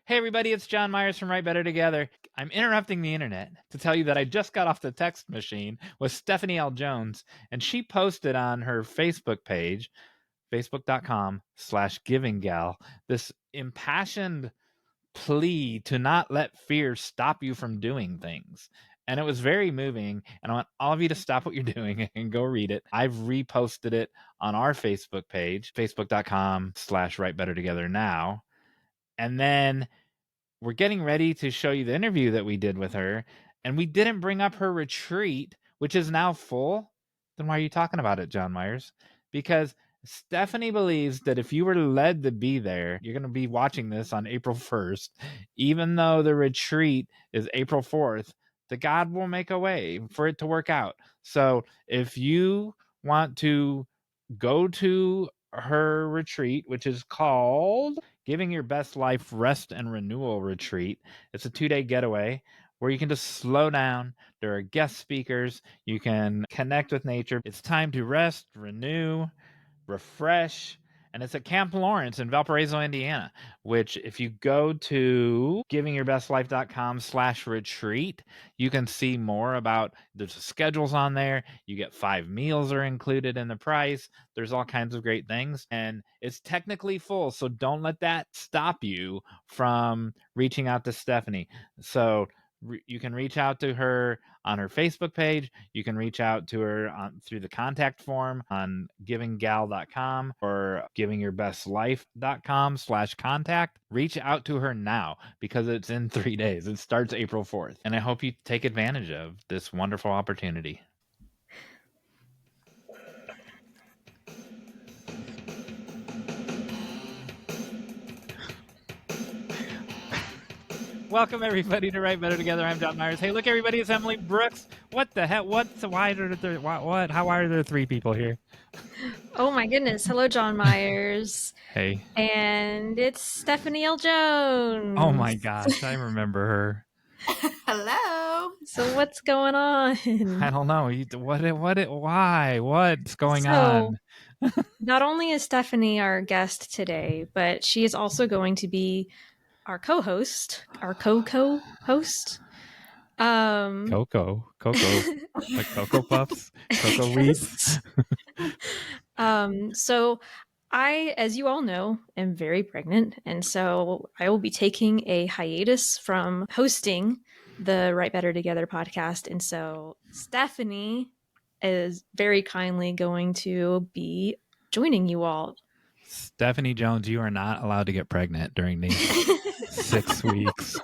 Hey everybody, it's John Myers from Write Better Together. I'm interrupting the internet to tell you that I just got off the text machine with Stephanie L. Jones, and she posted on her Facebook page, facebook.com/givinggal, this impassioned plea to not let fear stop you from doing things. And it was very moving. And I want all of you to stop what you're doing and go read it. I've reposted it on our Facebook page, facebook.com/Write Better Together now. And then we're getting ready to show you the interview that we did with her. And we didn't bring up her retreat, which is now full. Then why are you talking about it, John Myers? Because Stephanie believes that if you were led to be there, you're going to be watching this on April 1st. Even though the retreat is April 4th, the God will make a way for it to work out. So if you want to go to her retreat, which is called Giving Your Best Life Rest and Renewal Retreat, it's a 2-day getaway where you can just slow down. There are guest speakers. You can connect with nature. It's time to rest, renew, refresh. And it's at Camp Lawrence in Valparaiso, Indiana, which if you go to givingyourbestlife.com/retreat, you can see more about, there's schedules on there. You get 5 meals are included in the price. There's all kinds of great things. And it's technically full. So don't let that stop you from reaching out to Stephanie. So you can reach out to her on her Facebook page. You can reach out to her through the contact form on givinggal.com or givingyourbestlife.com/contact. Reach out to her now because it's in 3 days. It starts April 4th. And I hope you take advantage of this wonderful opportunity. Welcome everybody to Write Better Together. I'm John Myers. Hey, look everybody, it's Emily Brooks. What the heck? Why are there? What? How are there 3 people here? Oh my goodness! Hello, John Myers. Hey. And it's Stephanie L. Jones. Oh my gosh, I remember her. Hello. So what's going on? I don't know. Why? What's going on? Not only is Stephanie our guest today, but she is also going to be our co-host, our co-host. Cocoa, like Cocoa Puffs, Cocoa Wheats. So I, as you all know, am very pregnant, and so I will be taking a hiatus from hosting the Write Better Together podcast. And so Stephanie is very kindly going to be joining you all. Stephanie Jones, you are not allowed to get pregnant during these 6 weeks.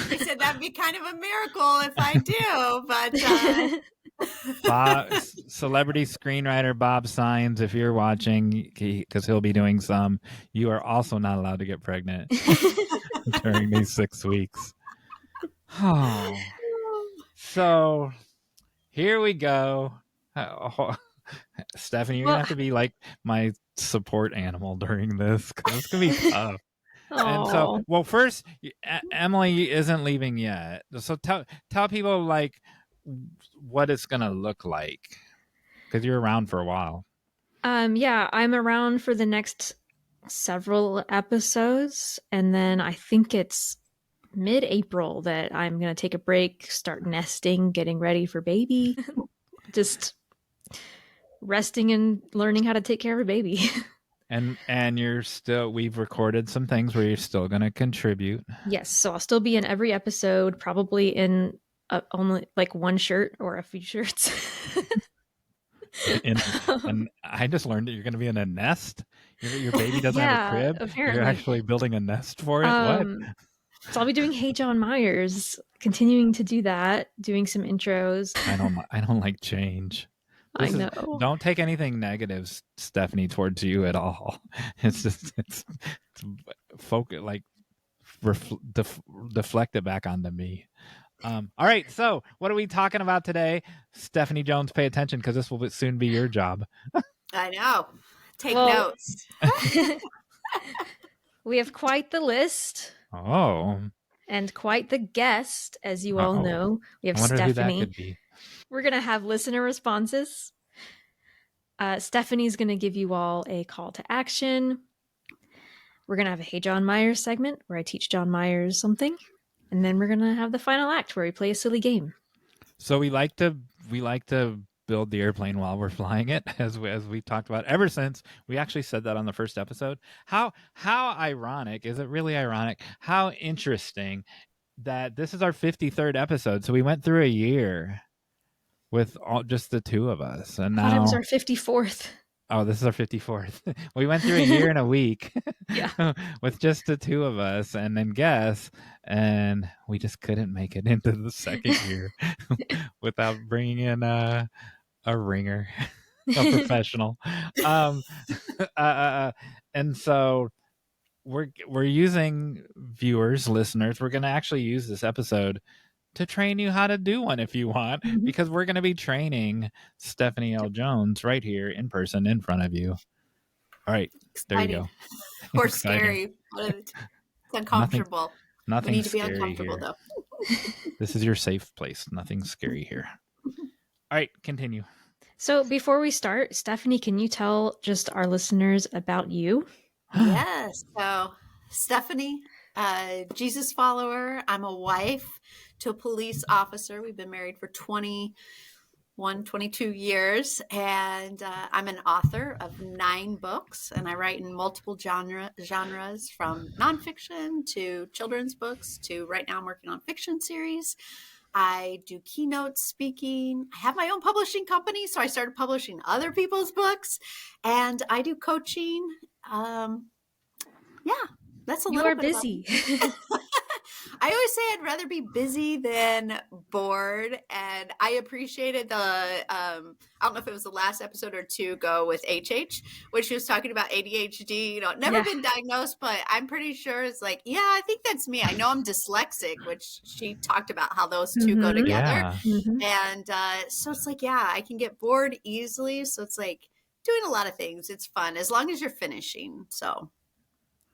I said that'd be kind of a miracle if I do, but celebrity screenwriter Bob Signs, if you're watching, because he'll be doing some, you are also not allowed to get pregnant during these 6 weeks. Oh. So here we go. Stephanie, you're going to have to be like my support animal during this because it's going to be tough. And so, well, first, Emily isn't leaving yet. So tell people like what it's going to look like because you're around for a while. Yeah, I'm around for the next several episodes. And then I think it's mid-April that I'm going to take a break, start nesting, getting ready for baby. Just resting and learning how to take care of a baby. And you're still, we've recorded some things where you're still going to contribute. Yes, so I'll still be in every episode, probably in only like one shirt or a few shirts. And I just learned that you're going to be in a nest. Your baby doesn't have a crib. Apparently. You're actually building a nest for it. What? So I'll be doing Hey John Myers, continuing to do that, doing some intros. I don't like change. I know. Don't take anything negative, Stephanie, towards you at all. It's just it's focus, like deflect it back onto me. All right, so what are we talking about today? Stephanie Jones, pay attention because this will soon be your job. I know. Take notes. We have quite the list. Oh. And quite the guest, as you all know. We have Stephanie. Who that could be. We're going to have listener responses. Stephanie's going to give you all a call to action. We're going to have a Hey John Myers segment where I teach John Myers something. And then we're going to have the final act where we play a silly game. So we like to build the airplane while we're flying it, as we talked about ever since we actually said that on the first episode. How ironic, is it really ironic? How interesting that this is our 53rd episode. So we went through a year with just the two of us, and I thought it was now our 54th. oh, this is our 54th. We went through a year and a week Yeah. with just the two of us, and then guess, and we just couldn't make it into the second year without bringing in a ringer, a professional. And so we're using viewers, listeners. We're going to actually use this episode to train you how to do one if you want, Mhm. because we're going to be training Stephanie L. Jones right here in person in front of you. All right, there you go. Or Exciting. scary. It's uncomfortable. Nothing We need to be scary uncomfortable, here. though. This is your safe place. Nothing scary here. All right, continue. So before we start, Stephanie, can you tell just our listeners about you? Yes. So, Stephanie, Jesus follower. I'm a wife to a police officer. We've been married for 22 years. And I'm an author of 9 books. And I write in multiple genres, from nonfiction to children's books to right now I'm working on fiction series. I do keynote speaking. I have my own publishing company, so I started publishing other people's books. And I do coaching. Yeah, that's a You little are bit about busy. I always say I'd rather be busy than bored, and I appreciated the I don't know if it was the last episode or 2 ago with HH, when she was talking about ADHD. Never Yeah. been diagnosed, but I'm pretty sure it's like, yeah, I think that's me. I know I'm dyslexic, which she talked about how those 2 go Mhm. together. Yeah. Mhm. And so it's like, yeah, I can get bored easily. So it's like doing a lot of things. It's fun as long as you're finishing. So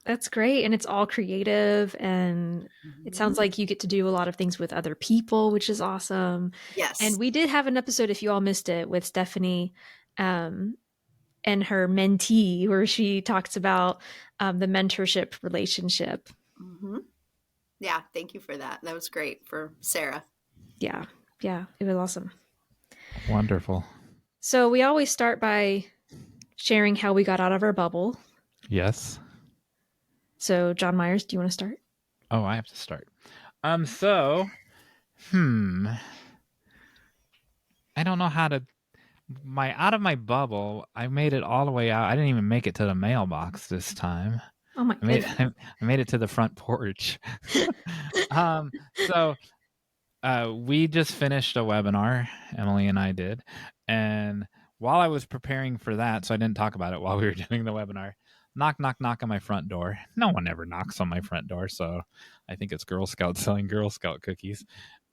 That's great. And it's all creative. And it sounds like you get to do a lot of things with other people, which is awesome. yes. And we did have an episode, if you all missed it, with Stephanie and her mentee, where she talks about the mentorship relationship. Mhm. Yeah, thank you for that. That was great for Sarah. Yeah. Yeah. It was awesome. Wonderful. So we always start by sharing how we got out of our bubble. Yes. So John Myers, do you want to start? Oh, I have to start. So, I don't know how to. Out of my bubble, I made it all the way out. I didn't even make it to the mailbox this time. Oh my I made goodness. I made it to the front porch. So we just finished a webinar, Emily and I did, and while I was preparing for that, so I didn't talk about it while we were doing the webinar. Knock, knock, knock on my front door. No one ever knocks on my front door, so I think it's Girl Scouts selling Girl Scout cookies,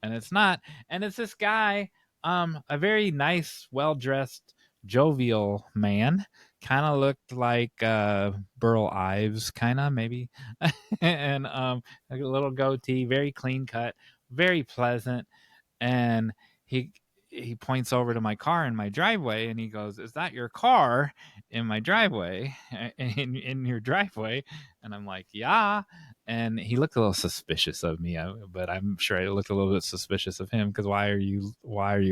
and it's not. And it's this guy, a very nice, well-dressed, jovial man. Kind of looked like Burl Ives, kind of maybe, and a little goatee, very clean cut, very pleasant, and he points over to my car in my driveway, and he goes, "Is that your car in my driveway, in your driveway?" And I'm like, "Yeah." And he looked a little suspicious of me, but I'm sure I looked a little bit suspicious of him, because why are you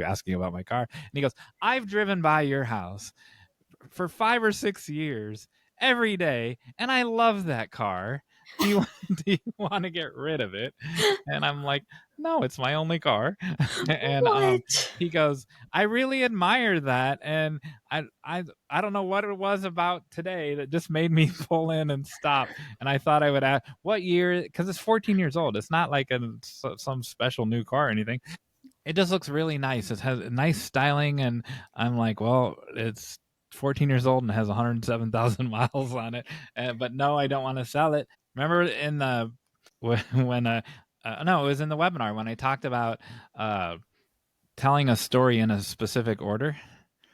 asking about my car? And he goes, "I've driven by your house for 5 or 6 years every day, and I love that car. Do you want to get rid of it?" And I'm like, "No, it's my only car." And What? he goes, "I really admire that, and I don't know what it was about today that just made me pull in and stop." And I thought I would ask what year, because it's 14 years old. It's not like some special new car or anything. It just looks really nice. It has nice styling, and I'm like, well, it's 14 years old and has 107,000 miles on it. But no, I don't want to sell it. Remember in the when no, it was in the webinar when I talked about telling a story in a specific order.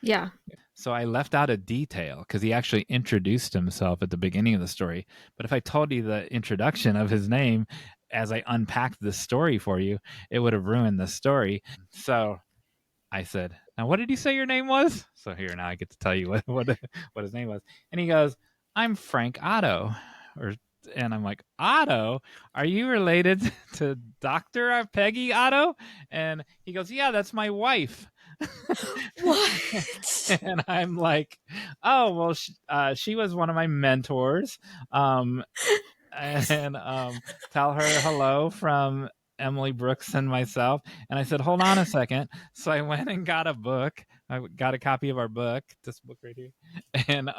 Yeah. So I left out a detail because he actually introduced himself at the beginning of the story. But if I told you the introduction of his name as I unpacked the story for you, it would have ruined the story. So I said, "Now, what did you say your name was?" So now I get to tell you what his name was. And he goes, "I'm Frank Otto," or And I'm like, Otto, are you related to Dr. Peggy Otto? And he goes, yeah, that's my wife. What? And I'm like, oh, well, she was one of my mentors. Um, and tell her hello from Emily Brooks and myself. And I said, hold on a second. So I went and got a book. I got a copy of our book, this book right here, and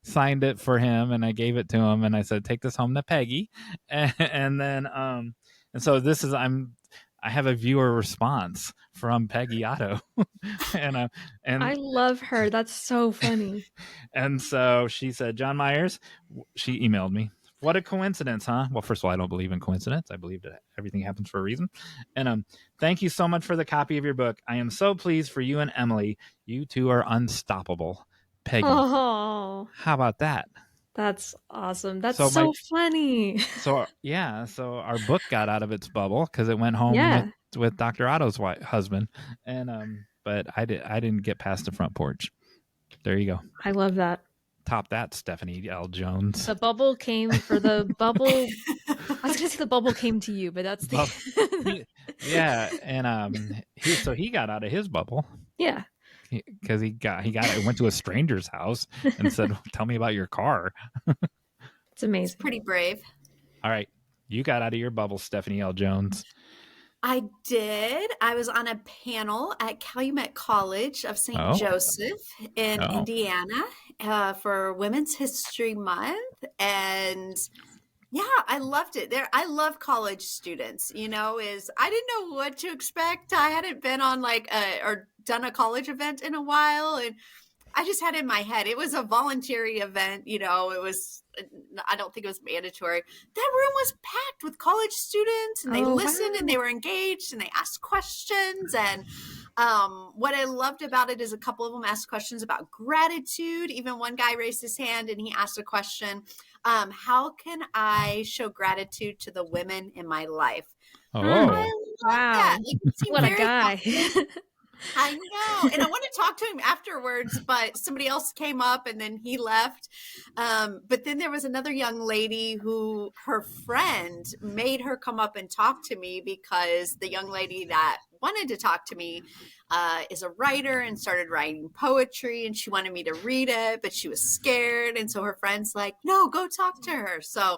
signed it for him. And I gave it to him. And I said, take this home to Peggy. And then, and so this is, I have a viewer response from Peggy Otto. and I love her. That's so funny. and so she said, John Myers, she emailed me. What a coincidence, huh? Well, first of all, I don't believe in coincidence. I believe that everything happens for a reason. And thank you so much for the copy of your book. I am so pleased for you and Emily. You two are unstoppable. Peggy. Oh, how about that? That's awesome. That's so funny. So yeah, so our book got out of its bubble because it went home with Dr. Otto's husband, and but I didn't get past the front porch. There you go. I love that. Top that, Stephanie L. Jones. The bubble came for the bubble. I was gonna say the bubble came to you, but that's the yeah, and he got out of his bubble. Yeah. Because he went to a stranger's house and said, tell me about your car. It's amazing. It's pretty brave. All right. You got out of your bubble, Stephanie L. Jones. I did. I was on a panel at Calumet College of St. Joseph in Indiana for Women's History Month. And yeah, I loved it. I love college students, I didn't know what to expect. I hadn't been on or done a college event in a while. And I just had in my head, it was a voluntary event. It was, I don't think it was mandatory. That room was packed with college students, and they listened and they were engaged and they asked questions. And what I loved about it is a couple of them asked questions about gratitude. Even one guy raised his hand and he asked a question, how can I show gratitude to the women in my life? Oh, wow. What a guy. I know. And I want to talk to him afterwards, but somebody else came up and then he left. But then there was another young lady who her friend made her come up and talk to me because the young lady that wanted to talk to me is a writer and started writing poetry, and she wanted me to read it, but she was scared. And so her friend's like, no, go talk to her. So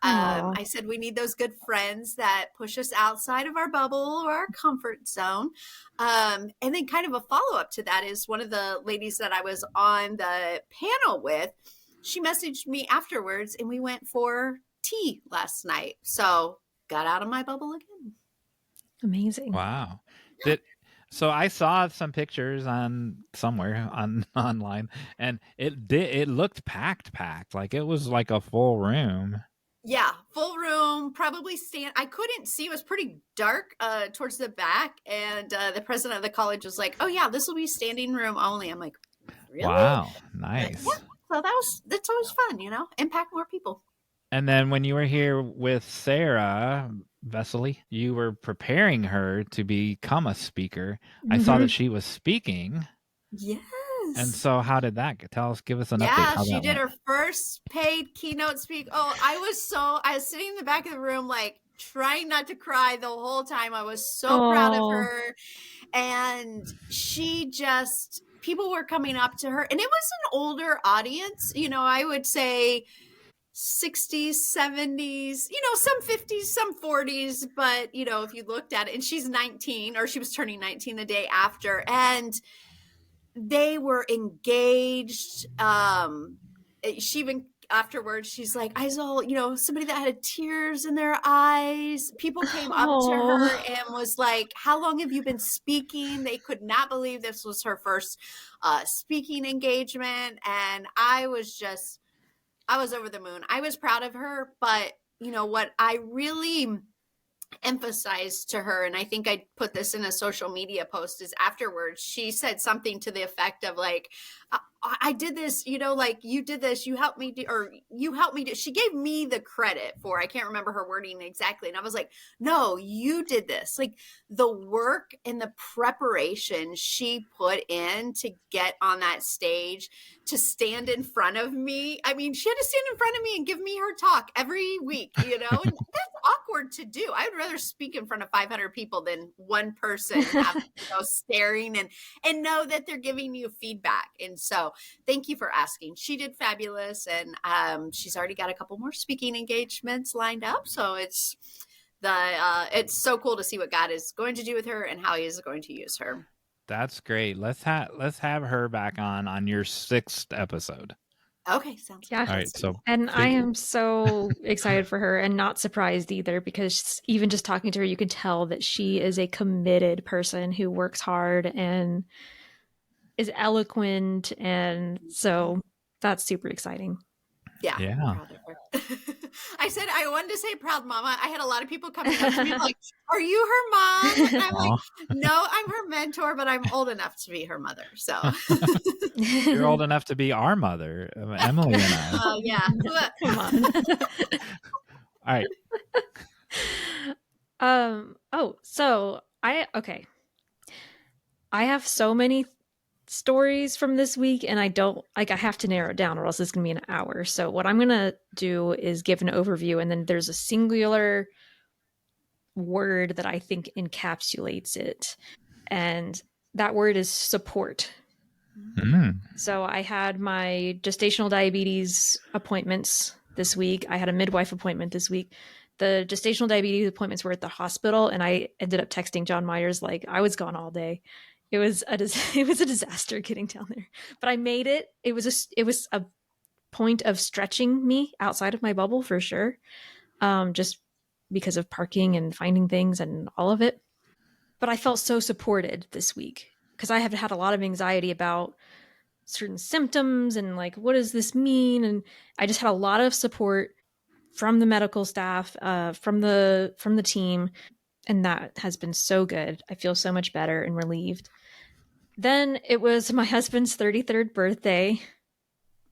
I said, we need those good friends that push us outside of our bubble or our comfort zone. And then kind of a follow-up to that is one of the ladies that I was on the panel with, she messaged me afterwards and we went for tea last night. So got out of my bubble again. Amazing. Wow. So I saw some pictures on somewhere online, and it looked packed. Like it was like a full room. Yeah, full room, probably I couldn't see. It was pretty dark towards the back. And the president of the college was like, oh yeah, this will be standing room only. I'm like, really? Wow, nice. Like, yeah. So that's always fun, impact more people. And then when you were here with Sarah Vesely, you were preparing her to become a speaker. Mm-hmm. I saw that she was speaking. Yes. And so how did that give us an update? Yeah, she did her first paid keynote speak. Oh, I was sitting in the back of the room, like trying not to cry the whole time. I was so proud of her. And people were coming up to her, and it was an older audience. I would say 60s, 70s, some 50s, some 40s. But, if you looked at it, and she's 19, or she was turning 19 the day after. And they were engaged. She even afterwards, she's like, I saw, somebody that had tears in their eyes. People came up to her and was like, how long have you been speaking? They could not believe this was her first speaking engagement. And I was over the moon. I was proud of her. But, what I really emphasized to her, and I think I put this in a social media post, is afterwards she said something to the effect of like, I did this, you know, like you did this, you helped me do, or you helped me do. She gave me the credit for, I can't remember her wording exactly. And I was like, no, you did this. Like the work and the preparation she put in to get on that stage, to stand in front of me. I mean, she had to stand in front of me and give me her talk every week, you know, and that's awkward to do. I would rather speak in front of 500 people than one person have, you know, staring and know that they're giving you feedback. And so thank you for asking. She did fabulous. And she's already got a couple more speaking engagements lined up. So it's so cool to see what God is going to do with her and how he is going to use her. That's great. Let's have her back on your 6th episode. Okay, sounds Yeah. good. All right. So And I am so excited for her and not surprised either, because even just talking to her, you can tell that she is a committed person who works hard and is eloquent. And so that's super exciting. Yeah. Yeah. I'm proud of her. I said I wanted to say proud mama. I had a lot of people coming up to me like, are you her mom? And I'm like, no, I'm her mentor, but I'm old enough to be her mother. So You're old enough to be our mother, Emily and I. oh yeah. Come on. All right. So I have so many stories from this week, and I have to narrow it down or else it's gonna be an hour. So what I'm gonna do is give an overview, and then there's a singular word that I think encapsulates it, and that word is support. So I had my gestational diabetes appointments this week. I had a midwife appointment this week. The gestational diabetes appointments were at the hospital, and I ended up texting John Myers like I was gone all day. It was a disaster getting down there, but I made it. It was a point of stretching me outside of my bubble for sure, just because of parking and finding things and all of it. But I felt so supported this week because I have had a lot of anxiety about certain symptoms and like, what does this mean? And I just had a lot of support from the medical staff, from the team. And that has been so good. I feel so much better and relieved. Then it was my husband's 33rd birthday,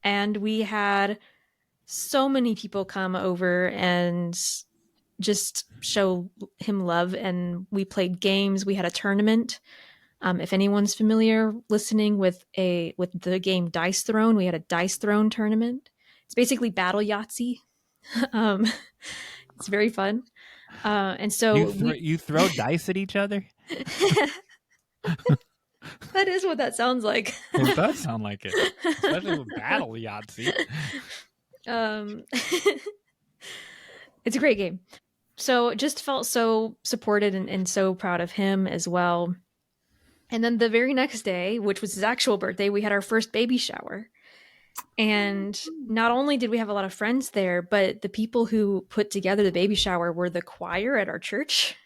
and we had so many people come over and just show him love. And we played games. We had a tournament. If anyone's familiar listening with the game Dice Throne, we had a Dice Throne tournament. It's basically Battle Yahtzee. It's very fun. And so you throw dice at each other? That is what that sounds like. It does sound like it, especially with Battle Yahtzee. It's a great game. So just felt so supported and so proud of him as well. And then the very next day, which was his actual birthday, we had our first baby shower. And not only did we have a lot of friends there, but the people who put together the baby shower were the choir at our church.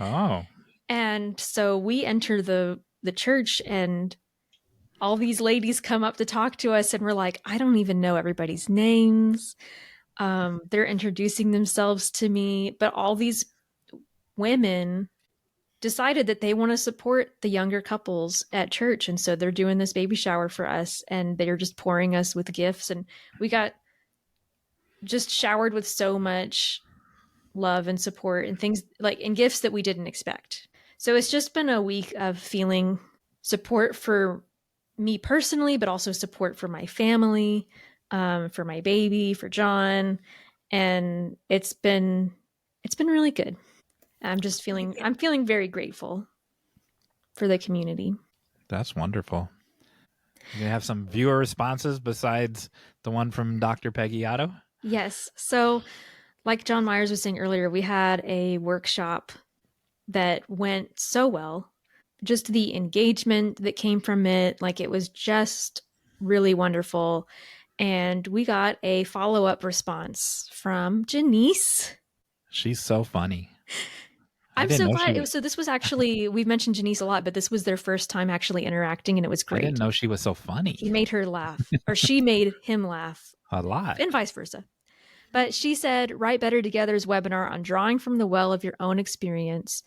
Oh. And so we enter the church, and all these ladies come up to talk to us, and we're like, I don't even know everybody's names. They're introducing themselves to me, but all these women decided that they want to support the younger couples at church. And so they're doing this baby shower for us, and they're just pouring us with gifts. And we got just showered with so much love and support and things like, and gifts that we didn't expect. So it's just been a week of feeling support for me personally, but also support for my family, for my baby, for John. And it's been really good. I'm feeling very grateful for the community. That's wonderful. You have some viewer responses besides the one from Dr. Peggy Otto? Yes. So like John Myers was saying earlier, we had a workshop that went so well. Just the engagement that came from it, like it was just really wonderful. And we got a follow-up response from Janice. She's so funny. I'm so glad. So this was actually, we've mentioned Janice a lot, but this was their first time actually interacting, and it was great. I didn't know she was so funny. He made her laugh, or she made him laugh. A lot. And vice versa. But she said, Write Better Together's webinar on drawing from the well of your own experience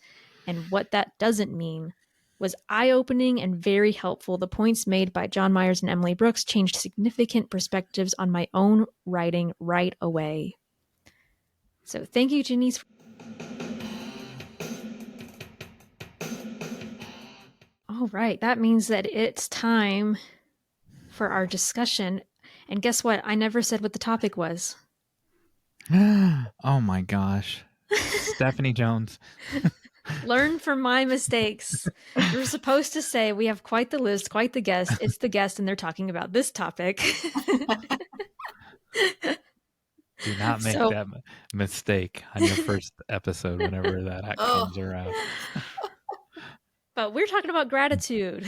and what that doesn't mean was eye-opening and very helpful. The points made by John Myers and Emily Brooks changed significant perspectives on my own writing right away. So thank you, Janice. All right, that means that it's time for our discussion. And guess what? I never said what the topic was. Oh my gosh. Stephanie Jones. Learn from my mistakes. You're supposed to say, we have quite the list, quite the guest. It's the guest, and they're talking about this topic. Do not make that mistake on your first episode whenever that comes around. But we're talking about gratitude.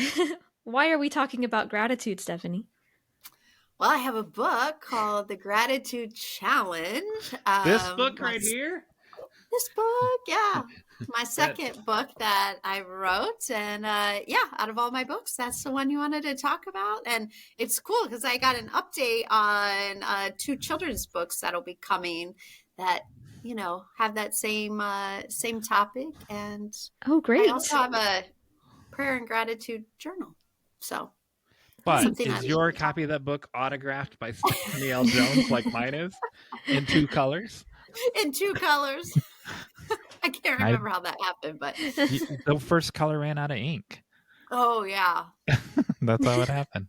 Why are we talking about gratitude, Stephanie? Well, I have a book called The Gratitude Challenge. This book right here? This book, yeah. My second book that I wrote. And out of all my books, that's the one you wanted to talk about. And it's cool because I got an update on 2 children's books that'll be coming that, have that same topic. And great. I also have a prayer and gratitude journal. So. But is your copy of that book autographed by Stephanie L. Jones like mine is in 2 colors? In 2 colors. I can't remember how that happened, but the first color ran out of ink. Oh yeah. That's how it happened.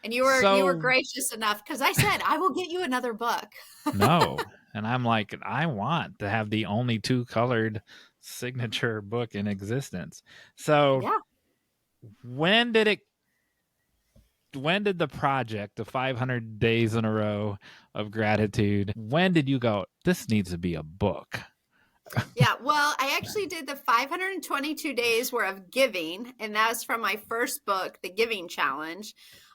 And you were gracious enough because I said I will get you another book. No. And I'm like, I want to have the only 2-colored signature book in existence. So when did the project, the 500 days in a row of gratitude, when did you go, this needs to be a book? Yeah, well, I actually did the 522 days worth of giving, and that was from my first book, The Giving Challenge.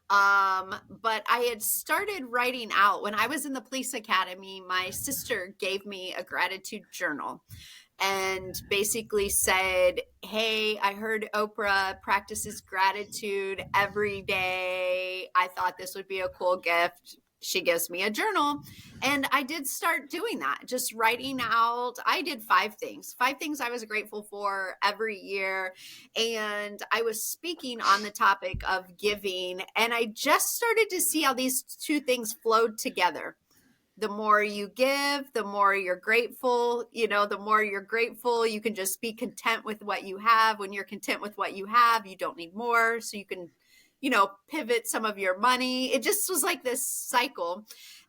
But I had started writing out when I was in the police academy. My sister gave me a gratitude journal and basically said, hey, I heard Oprah practices gratitude every day. I thought this would be a cool gift. She gives me a journal. And I did start doing that, just writing out. I did 5 things I was grateful for every year. And I was speaking on the topic of giving. And I just started to see how these 2 things flowed together. The more you give, the more you're grateful. The more you're grateful, you can just be content with what you have. When you're content with what you have, you don't need more. So you can, pivot some of your money. It just was like this cycle.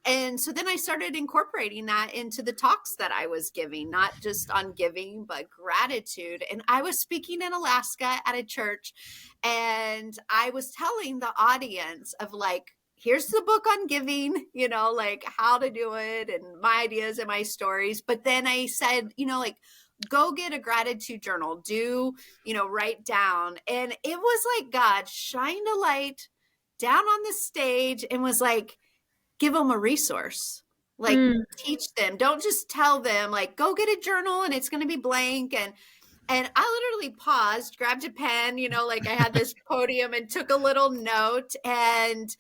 And so then I started incorporating that into the talks that I was giving, not just on giving, but gratitude. And I was speaking in Alaska at a church, and I was telling the audience of here's the book on giving, how to do it and my ideas and my stories. But then I said, go get a gratitude journal, write down. And it was like God shined a light down on the stage and was like, give them a resource, teach them. Don't just tell them go get a journal and it's going to be blank. And I literally paused, grabbed a pen, I had this podium and took a little note. And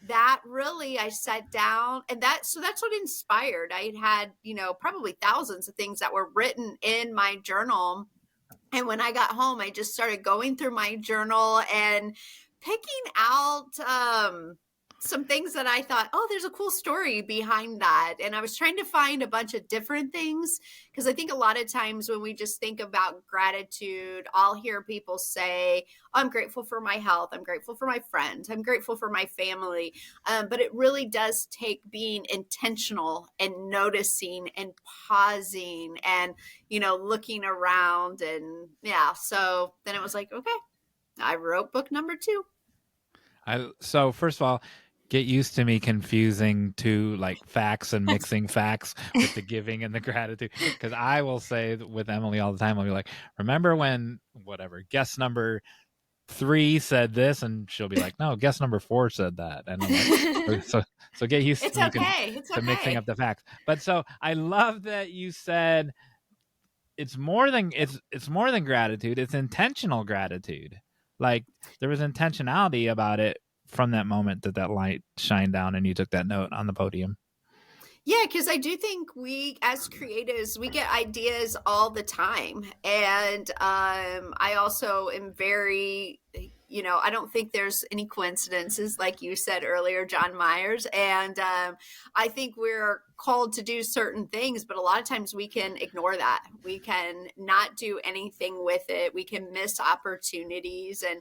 that really, I sat down and that's what inspired. I had, probably thousands of things that were written in my journal. And when I got home, I just started going through my journal and picking out, some things that I thought, there's a cool story behind that. And I was trying to find a bunch of different things because I think a lot of times when we just think about gratitude, I'll hear people say, I'm grateful for my health. I'm grateful for my friends. I'm grateful for my family. But it really does take being intentional and noticing and pausing and, looking around. And so then it was like, okay, I wrote book number 2. So first of all, get used to me confusing 2 facts and mixing facts with the giving and the gratitude. Because I will say with Emily all the time, I'll be like, remember when guest number 3 said this, and she'll be like, no, guest number 4 said that. And I'm like, so get used to mixing up the facts. But so I love that you said it's more than gratitude. It's intentional gratitude. There was intentionality about it from that moment that light shined down and you took that note on the podium. Yeah, because I do think we, as creatives, we get ideas all the time. And I also am very, I don't think there's any coincidences, like you said earlier, John Myers. And I think we're called to do certain things, but a lot of times we can ignore that. We can not do anything with it. We can miss opportunities. And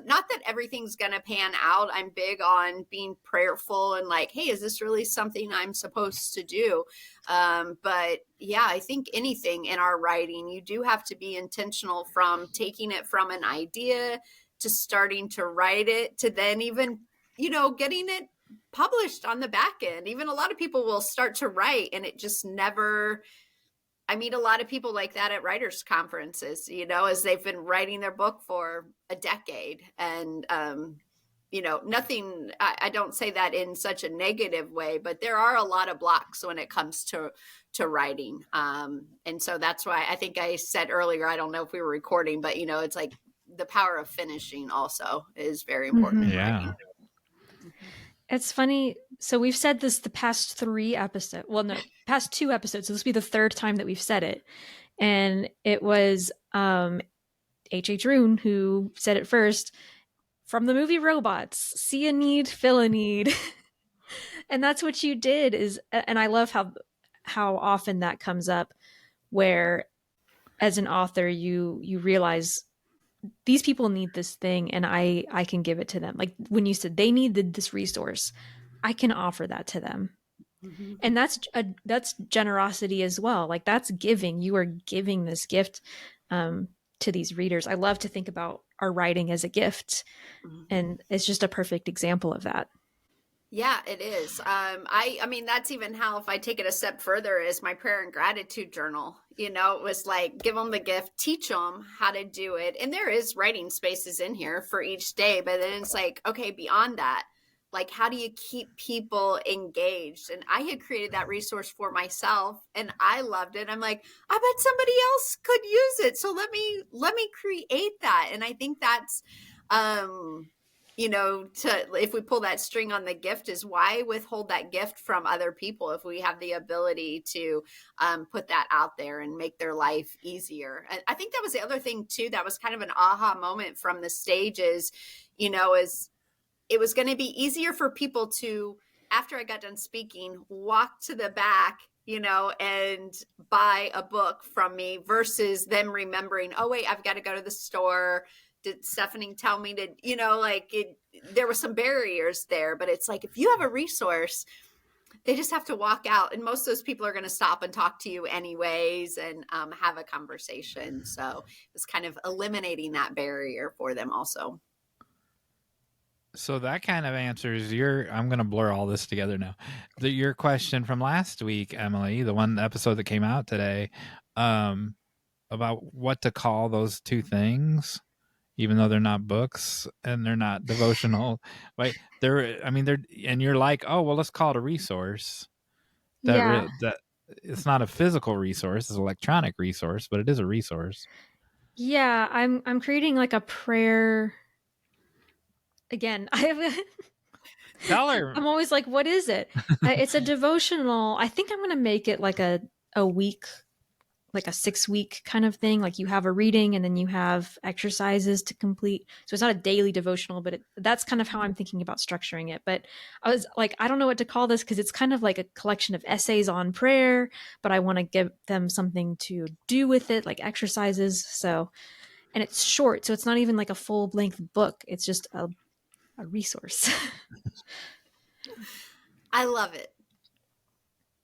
not that everything's going to pan out. I'm big on being prayerful and like, hey, is this really something I'm supposed to do? But yeah, I think anything in our writing, you do have to be intentional, from taking it from an idea to starting to write it, to then even, getting it published on the back end. Even a lot of people will start to write and it just never. I meet a lot of people like that at writers' conferences, as they've been writing their book for a decade. And, nothing, I don't say that in such a negative way, but there are a lot of blocks when it comes to writing. And so that's why I think I said earlier, I don't know if we were recording, but, it's like the power of finishing also is very important in writing. It's funny. So we've said this the past 3 episodes. Well, no, past 2 episodes. So this will be the 3rd time that we've said it. And it was H.H. Roon who said it first, from the movie Robots: see a need, fill a need. And that's what you did. And I love how often that comes up, where as an author, you realize these people need this thing and I can give it to them. Like when you said they needed this resource, I can offer that to them. Mm-hmm. And that's generosity as well. Like that's giving. You are giving this gift to these readers. I love to think about our writing as a gift. Mm-hmm. And it's just a perfect example of that. Yeah, it is. I mean, that's even how, if I take it a step further, is my prayer and gratitude journal. It was like, give them the gift, teach them how to do it. And there is writing spaces in here for each day, but then it's like, okay, beyond that, like, how do you keep people engaged? And I had created that resource for myself and I loved it. I'm like, I bet somebody else could use it. So let me create that. And I think that's, if we pull that string on the gift, is why withhold that gift from other people if we have the ability to put that out there and make their life easier. And I think that was the other thing too, that was kind of an aha moment from the stage is it was going to be easier for people to, after I got done speaking, walk to the back, and buy a book from me versus them remembering, oh wait, I've got to go to the store. Did Stephanie tell me to, there were some barriers there, but it's like, if you have a resource, they just have to walk out, and most of those people are going to stop and talk to you anyways and have a conversation. So it's kind of eliminating that barrier for them also. So that kind of answers I'm going to blur all this together now. Your question from last week, Emily, the one episode that came out today, about what to call those 2 things. Even though they're not books and they're not devotional, right? And you're like, oh, well, let's call it a resource. That it's not a physical resource; it's an electronic resource, but it is a resource. Yeah, I'm creating like a prayer. Again, Tell her. I'm always like, what is it? It's a devotional. I think I'm going to make it like a week, like a 6-week kind of thing. Like you have a reading and then you have exercises to complete. So it's not a daily devotional, but that's kind of how I'm thinking about structuring it. But I was like, I don't know what to call this because it's kind of like a collection of essays on prayer, but I want to give them something to do with it, like exercises. So, and it's short. So it's not even like a full length book. It's just a resource. I love it.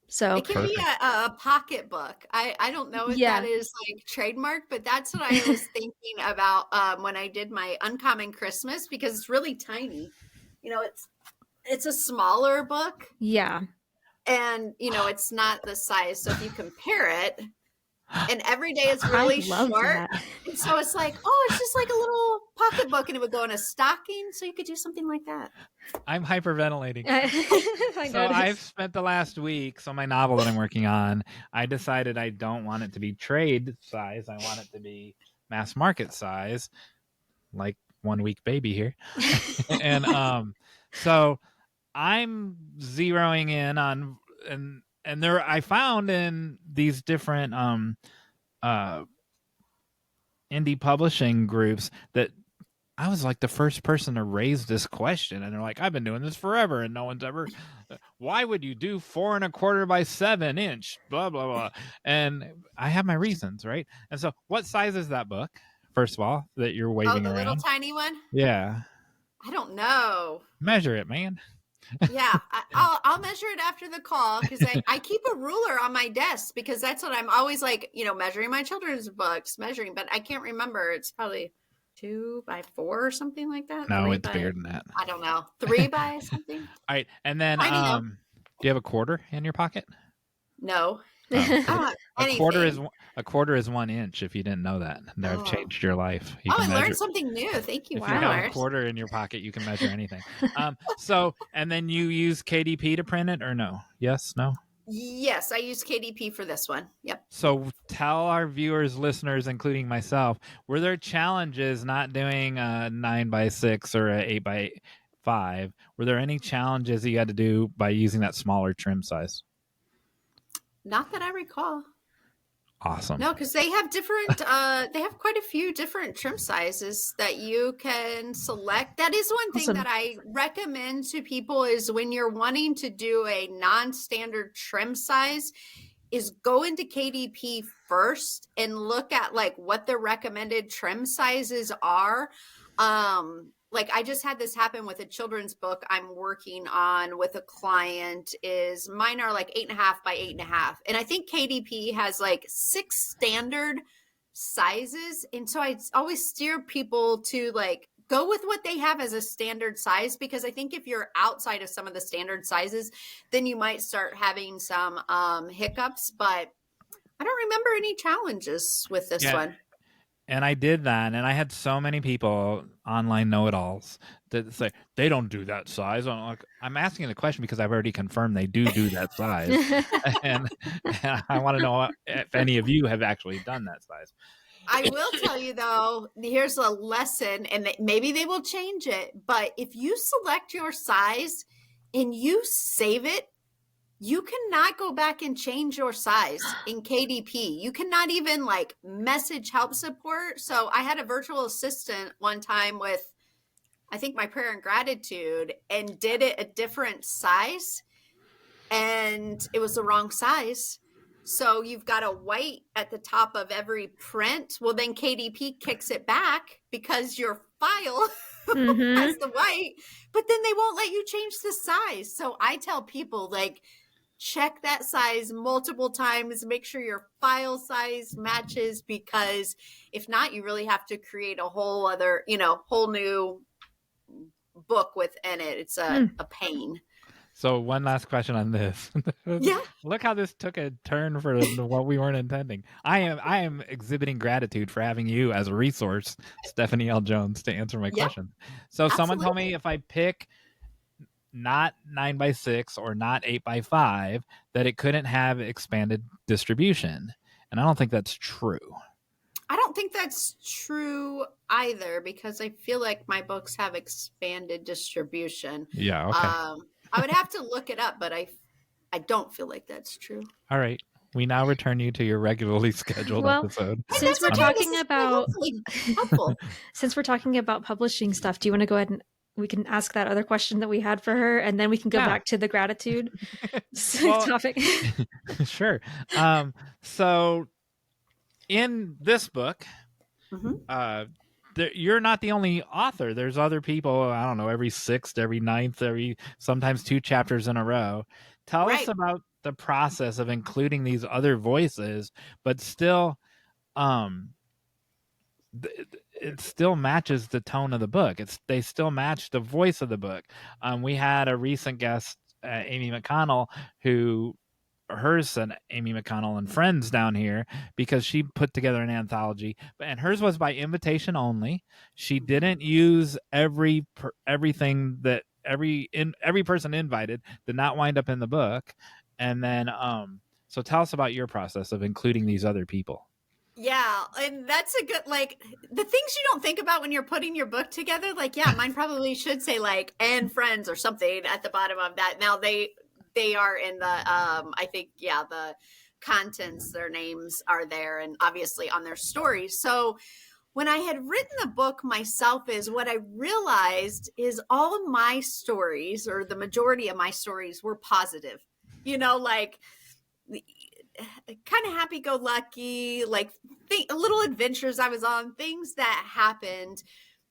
So it can be a pocket book. I don't know if that is like trademark, but that's what I was thinking about when I did my Uncommon Christmas, because it's really tiny. It's a smaller book. Yeah. And, it's not the size. So if you compare it, and every day is really short. And so it's like, oh, it's just like a little pocketbook, and it would go in a stocking. So you could do something like that. I'm hyperventilating. I've spent the last week, so my novel that I'm working on, I decided I don't want it to be trade size. I want it to be mass market size, like 1 week baby here. And so I'm zeroing in on, and and I found in these different indie publishing groups that I was like the first person to raise this question, and they're like, I've been doing this forever, and no one's ever. Why would you do 4 1/4 by 7 inch? Blah blah blah. And I have my reasons, right? And so, what size is that book? First of all, that you're waving the around. little tiny one. Yeah. I don't know. Measure it, man. Yeah, I'll measure it after the call because I keep a ruler on my desk because that's what I'm always like, measuring my children's books, but I can't remember. It's probably 2 by 4 or something like that. No, it's bigger than that. I don't know. 3 by something. All right, and then do you have a quarter in your pocket? No. A quarter is 1 inch. If you didn't know that, I've changed your life. I learned something new. Thank you. If you have a quarter in your pocket, you can measure anything. And then you use KDP to print it, or no? Yes, no. Yes, I use KDP for this one. Yep. So tell our viewers, listeners, including myself, were there challenges not doing a 9 by 6 or a 8 by 5? Were there any challenges that you had to do by using that smaller trim size? Not that I recall. Awesome. No, because they have different, they have quite a few different trim sizes that you can select. That is one thing that I recommend to people is when you're wanting to do a non-standard trim size is go into KDP first and look at like what the recommended trim sizes are. Like I just had this happen with a children's book I'm working on with a client is mine are like 8.5 by 8.5. And I think KDP has like 6 standard sizes. And so I always steer people to like go with what they have as a standard size, because I think if you're outside of some of the standard sizes, then you might start having some hiccups, but I don't remember any challenges with this one. And I did that, and I had so many people, online know-it-alls, that say, they don't do that size. I'm asking the question because I've already confirmed they do that size. and I want to know if any of you have actually done that size. I will tell you, though, here's a lesson, and maybe they will change it, but if you select your size and you save it, you cannot go back and change your size in KDP. You cannot even like message help support. So I had a virtual assistant one time with, I think, my prayer and gratitude, and did it a different size, and it was the wrong size. So you've got a white at the top of every print. Well, then KDP kicks it back because your file has the white, but then they won't let you change the size. So I tell people, like, check that size multiple times, make sure your file size matches, because if not, you really have to create a whole other, whole new book within it. It's a pain. So one last question on this. Yeah. Look how this took a turn for what we weren't intending. I am exhibiting gratitude for having you as a resource, Stephanie L. Jones, to answer my question. So someone told me if I pick not 9 by 6 or not 8 by 5, that it couldn't have expanded distribution. And I don't think that's true. I don't think that's true either, because I feel like my books have expanded distribution. Yeah. Okay. I would have to look it up, but I don't feel like that's true. All right. We now return you to your regularly scheduled episode. Since we're talking about since we're talking about publishing stuff, do you want to go ahead and we can ask that other question that we had for her, and then we can go back to the gratitude topic. Sure. So in this book, you're not the only author. There's other people, I don't know, every 6th, every 9th, sometimes 2 chapters in a row. Tell us about the process of including these other voices, but still, it still matches the tone of the book. They still match the voice of the book. We had a recent guest, Amy McConnell, hers and Amy McConnell and Friends down here, because she put together an anthology, and hers was by invitation only. She didn't use everything that every person invited did not wind up in the book. And then, so tell us about your process of including these other people. Yeah, and that's a good, like, the things you don't think about when you're putting your book together, like, mine probably should say, like, and Friends or something at the bottom of that. Now, they they are in the, I think, yeah, the contents, their names are there and obviously on their stories. So when I had written the book myself, is what I realized is all of my stories, or the majority of my stories, were positive, like kind of happy-go-lucky, like little adventures I was on, things that happened.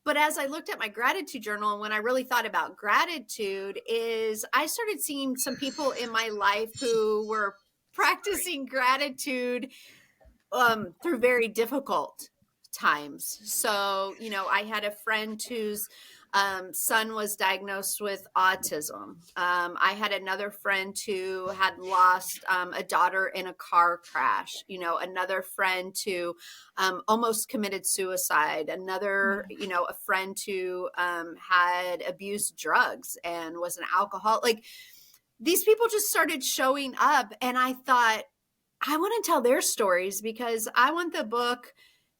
But as I looked at my gratitude journal, and when I really thought about gratitude, is I started seeing some people in my life who were practicing gratitude through very difficult times. So, I had a friend whose son was diagnosed with autism. I had another friend who had lost a daughter in a car crash, another friend who almost committed suicide, another, a friend who had abused drugs and was an alcoholic. Like, these people just started showing up, and I thought, I want to tell their stories, because I want the book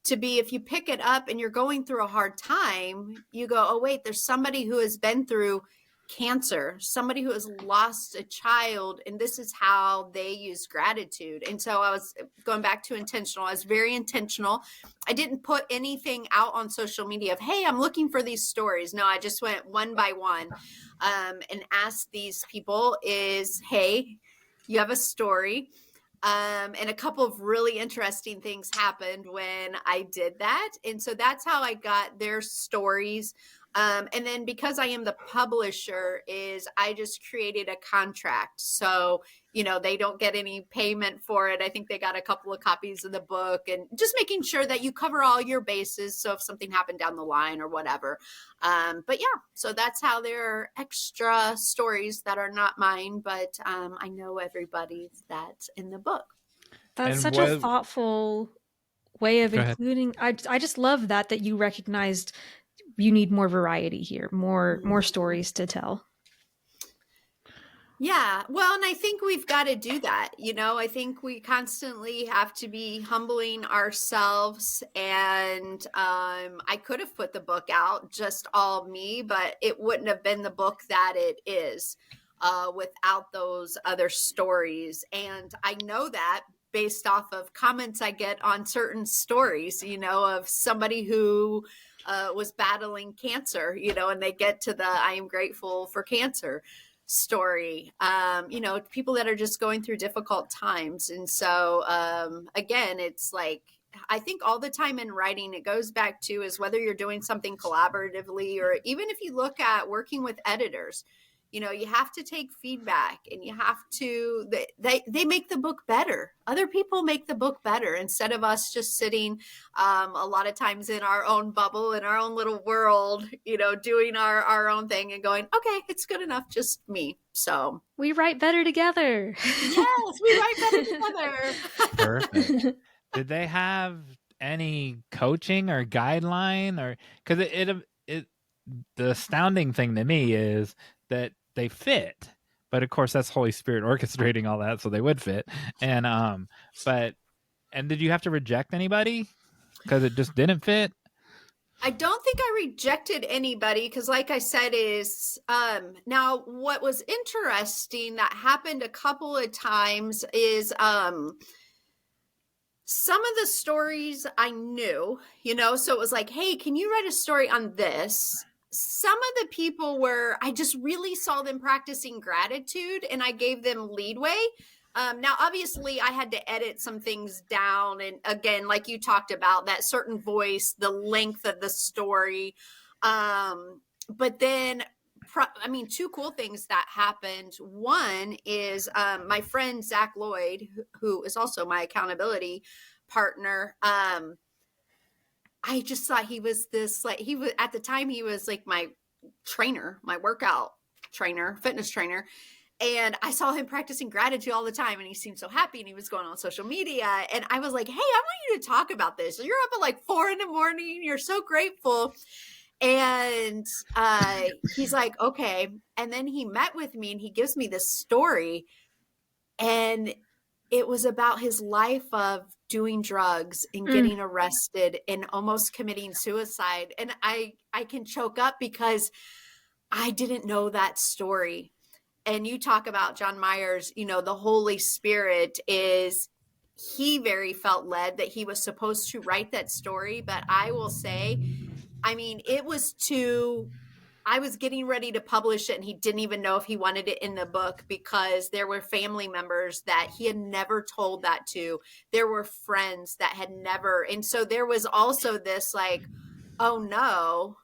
to be, if you pick it up and you're going through a hard time, you go, oh, wait, there's somebody who has been through cancer, somebody who has lost a child, and this is how they use gratitude. And so I was going back to intentional. I was very intentional. I didn't put anything out on social media of, hey, I'm looking for these stories. No, I just went one by one and asked these people hey, you have a story. And a couple of really interesting things happened when I did that. And so that's how I got their stories. And then because I am the publisher, is I just created a contract. So, they don't get any payment for it. I think they got a couple of copies of the book, and just making sure that you cover all your bases. So if something happened down the line or whatever. But yeah, so that's how there are extra stories that are not mine, but I know everybody's that's in the book. That's And such what- a thoughtful way of Go ahead. including. I just love that you recognized you need more variety here, more stories to tell. Yeah, well, and I think we've got to do that. I think we constantly have to be humbling ourselves. And I could have put the book out just all me, but it wouldn't have been the book that it is without those other stories. And I know that based off of comments I get on certain stories, of somebody who was battling cancer, and they get to the I am grateful for cancer story, people that are just going through difficult times. And so again, it's like, I think all the time in writing, it goes back to is whether you're doing something collaboratively, or even if you look at working with editors, you have to take feedback, and you have to, they make the book better. Other people make the book better, instead of us just sitting a lot of times in our own bubble, in our own little world, doing our own thing and going, okay, it's good enough, just me. So we write better together. Yes, we write better together. Perfect. Did they have any coaching or guideline, or because the astounding thing to me is that they fit, but of course that's Holy Spirit orchestrating all that so they would fit. And and did you have to reject anybody because it just didn't fit? I don't think I rejected anybody, because like I said, is now what was interesting that happened a couple of times is some of the stories I knew, so it was like, hey, can you write a story on this? Some of the people were, I just really saw them practicing gratitude, and I gave them leadway. Now, obviously, I had to edit some things down. And again, like you talked about, that certain voice, the length of the story. But then, two cool things that happened. One is my friend, Zach Lloyd, who is also my accountability partner. I just thought he was this, like, he was, at the time, he was like my trainer, my workout trainer, fitness trainer. And I saw him practicing gratitude all the time, and he seemed so happy, and he was going on social media. And I was like, hey, I want you to talk about this. You're up at like 4 a.m. You're so grateful. And he's like, okay. And then he met with me, and he gives me this story. And it was about his life of doing drugs and getting arrested and almost committing suicide. And I can choke up because I didn't know that story. and you talk about John Myers, the Holy Spirit is, he very felt led that he was supposed to write that story. But I will say, I mean, I was getting ready to publish it, and he didn't even know if he wanted it in the book, because there were family members that he had never told that to. There were friends that had never. And so there was also this like, oh no,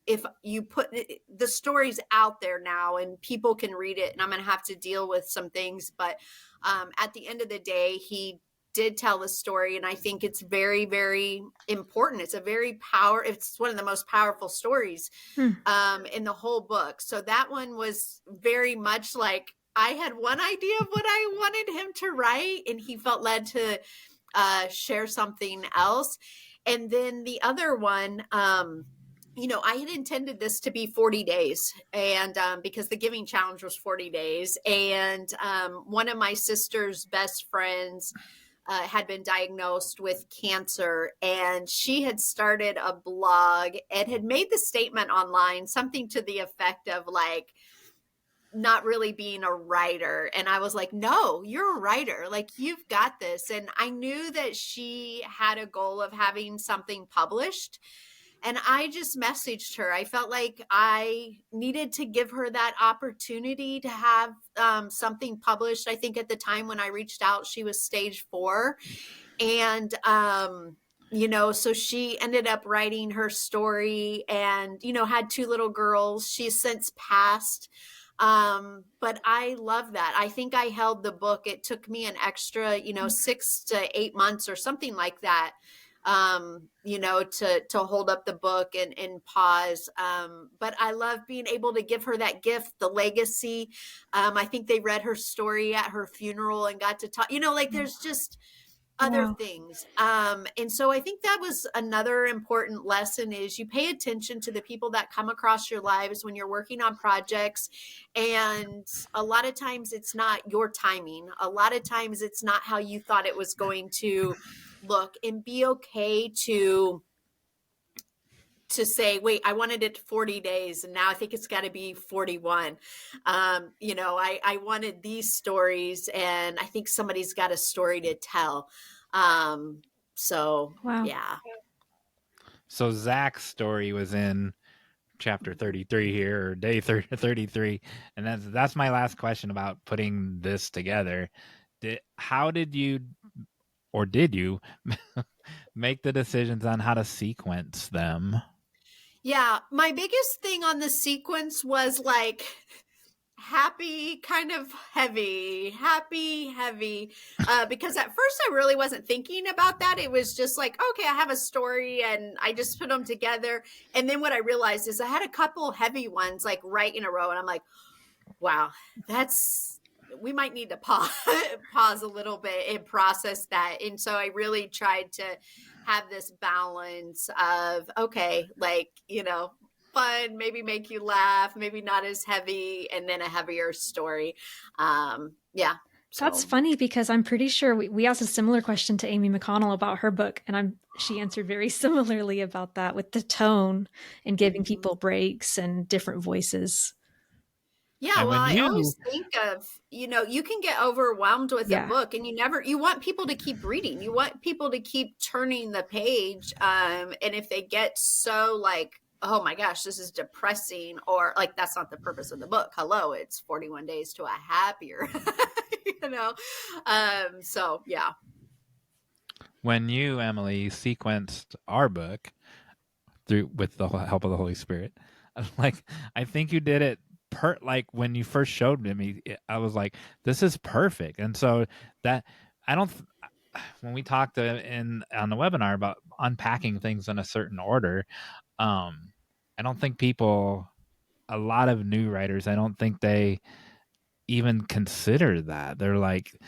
if you put the stories out there now and people can read it, and I'm going to have to deal with some things. But at the end of the day, he did tell the story, and I think it's very, very important. It's it's one of the most powerful stories in the whole book. So that one was very much like, I had one idea of what I wanted him to write, and he felt led to share something else. And then the other one, I had intended this to be 40 days, and because the Giving Challenge was 40 days. And one of my sister's best friends had been diagnosed with cancer, and she had started a blog and had made the statement online, something to the effect of like, not really being a writer. And I was like, no, you're a writer. Like, you've got this. And I knew that she had a goal of having something published. And I just messaged her. I felt like I needed to give her that opportunity to have something published. I think at the time when I reached out, she was stage 4. And, so she ended up writing her story, and, had 2 little girls. She's since passed. But I love that. I think I held the book. It took me an extra, 6 to 8 months or something like that. To hold up the book and pause. But I love being able to give her that gift, the legacy. I think they read her story at her funeral and got to talk, there's just other things. And so I think that was another important lesson, is you pay attention to the people that come across your lives when you're working on projects. And a lot of times it's not your timing. A lot of times it's not how you thought it was going to look, and be okay to say, wait, I wanted it 40 days and now I think it's got to be 41. I wanted these stories, and I think somebody's got a story to tell. Yeah. So Zach's story was in chapter 33 here, or day 33. And that's my last question about putting this together. How did you, or did you make the decisions on how to sequence them? Yeah, my biggest thing on the sequence was like happy, kind of heavy, happy, heavy. Because at first I really wasn't thinking about that. It was just like, okay, I have a story and I just put them together. And then what I realized is I had a couple heavy ones like right in a row. And I'm like, wow, we might need to pause a little bit and process that. And so I really tried to have this balance of, okay, like, fun, maybe make you laugh, maybe not as heavy, and then a heavier story. Yeah. So. That's funny, because I'm pretty sure we asked a similar question to Amy McConnell about her book, and she answered very similarly about that, with the tone and giving people breaks and different voices. Yeah, well, I always think of, you can get overwhelmed with a book, and you want people to keep reading. You want people to keep turning the page. And if they get so like, oh my gosh, this is depressing, or like, that's not the purpose of the book. Hello, it's 41 days to a happier, So, yeah. When you, Emily, sequenced our book with the help of the Holy Spirit, I think you did it like when you first showed me, I was like, this is perfect. And so that when we talked on the webinar about unpacking things in a certain order, I don't think a lot of new writers, I don't think they even consider that. They're like,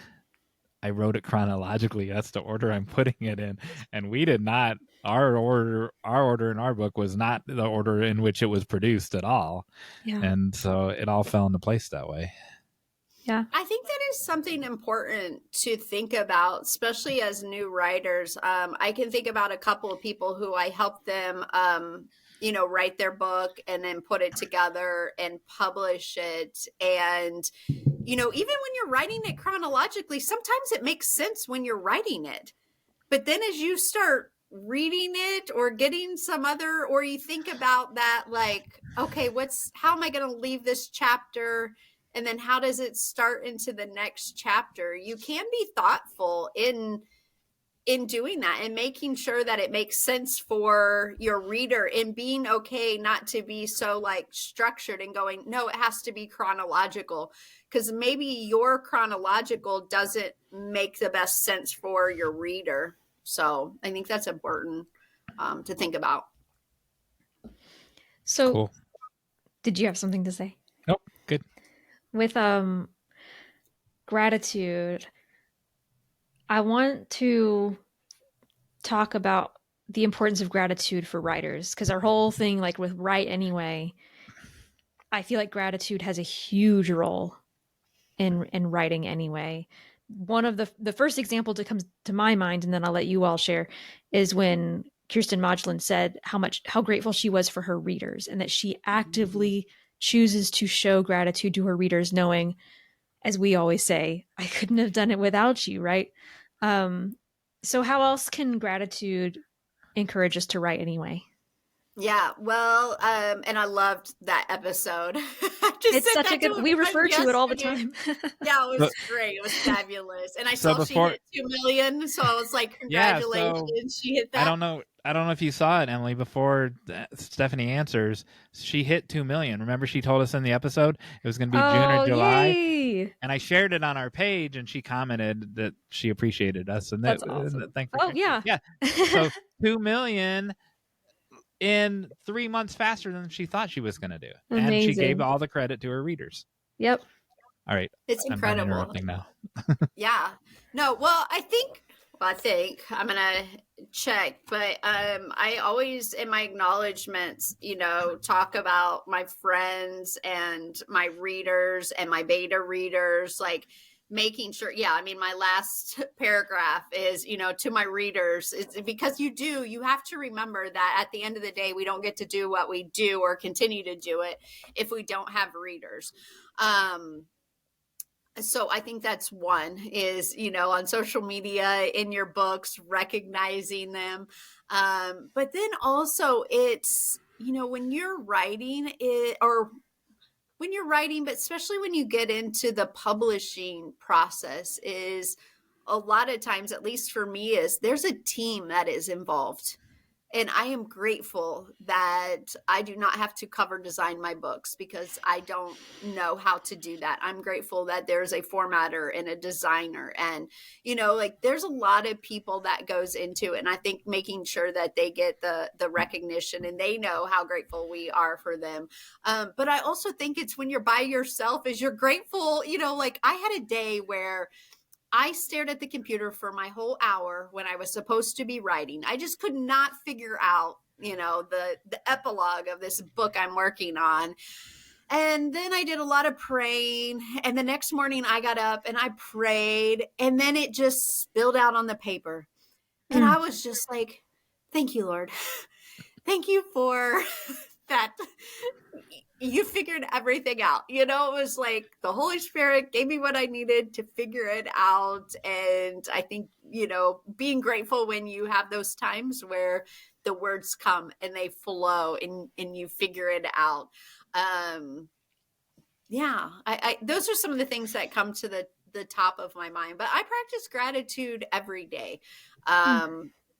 I wrote it chronologically. That's the order I'm putting it in. And we did not. Our order in our book was not the order in which it was produced at all. Yeah. And so it all fell into place that way. Yeah. I think that is something important to think about, especially as new writers. I can think about a couple of people who I helped them write their book and then put it together and publish it. And, even when you're writing it chronologically, sometimes it makes sense when you're writing it. But then as you start reading it or getting some other, or you think about that, like, okay, how am I going to leave this chapter? And then how does it start into the next chapter? You can be thoughtful in doing that and making sure that it makes sense for your reader, and being okay not to be so like structured and going, no, it has to be chronological, because maybe your chronological doesn't make the best sense for your reader. So I think that's important to think about. So Cool. Did you have something to say? Nope. Good. With gratitude, I want to talk about the importance of gratitude for writers, because our whole thing, like with Write Anyway, I feel like gratitude has a huge role in writing anyway. One of the first example that comes to my mind, and then I'll let you all share, is when Kirsten Modulin said how grateful she was for her readers, and that she actively chooses to show gratitude to her readers, knowing, as we always say, I couldn't have done it without you, right? So how else can gratitude encourage us to write anyway? Yeah, well, and I loved that episode. It's such a good, we refer to it all the time. Yeah, it was great. It was fabulous. And I saw she hit 2 million. So I was like, congratulations. She hit that. I don't know if you saw it, Emily, before Stephanie answers. She hit 2 million. Remember, she told us in the episode it was going to be June or July. Yay. And I shared it on our page, and she commented that she appreciated us. And that's awesome. Yeah. So 2 million in 3 months faster than she thought she was going to do. Amazing. And she gave all the credit to her readers. Yep. All right. It's incredible. I'm interrupting now. Yeah. No, well, I think I'm going to check, but I always, in my acknowledgments, talk about my friends and my readers and my beta readers, like making sure. Yeah. I mean, my last paragraph is, to my readers, it's because you have to remember that at the end of the day, we don't get to do what we do or continue to do it if we don't have readers. So I think that's one is, on social media, in your books, recognizing them. But then also it's, when you're writing it, or when you're writing, but especially when you get into the publishing process, is a lot of times, at least for me, is there's a team that is involved. And I am grateful that I do not have to cover design my books, because I don't know how to do that. I'm grateful that there's a formatter and a designer, and, there's a lot of people that goes into it. And I think making sure that they get the recognition and they know how grateful we are for them. But I also think it's when you're by yourself, is you're grateful, like I had a day where I stared at the computer for my whole hour when I was supposed to be writing. I just could not figure out, the epilogue of this book I'm working on. And then I did a lot of praying. And the next morning I got up and I prayed, and then it just spilled out on the paper. And I was just like, thank you, Lord. Thank you for that. You figured everything out. It was like the Holy Spirit gave me what I needed to figure it out. And I think, being grateful when you have those times where the words come and they flow and you figure it out. Yeah, I those are some of the things that come to the top of my mind. But I practice gratitude every day.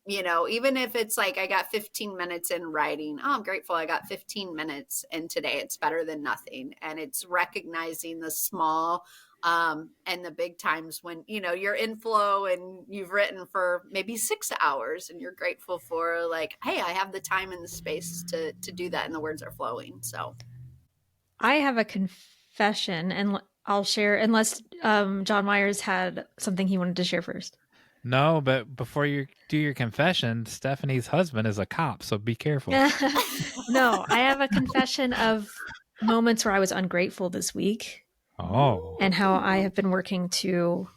Even if it's like I got 15 minutes in writing, I'm grateful I got 15 minutes in today. It's better than nothing. And it's recognizing the small and the big times when, you're in flow and you've written for maybe 6 hours and you're grateful for like, hey, I have the time and the space to do that, and the words are flowing. So I have a confession, and I'll share, unless John Myers had something he wanted to share first. No, but before you do your confession, Stephanie's husband is a cop, so be careful. No, I have a confession of moments where I was ungrateful this week. Oh. And how I have been working to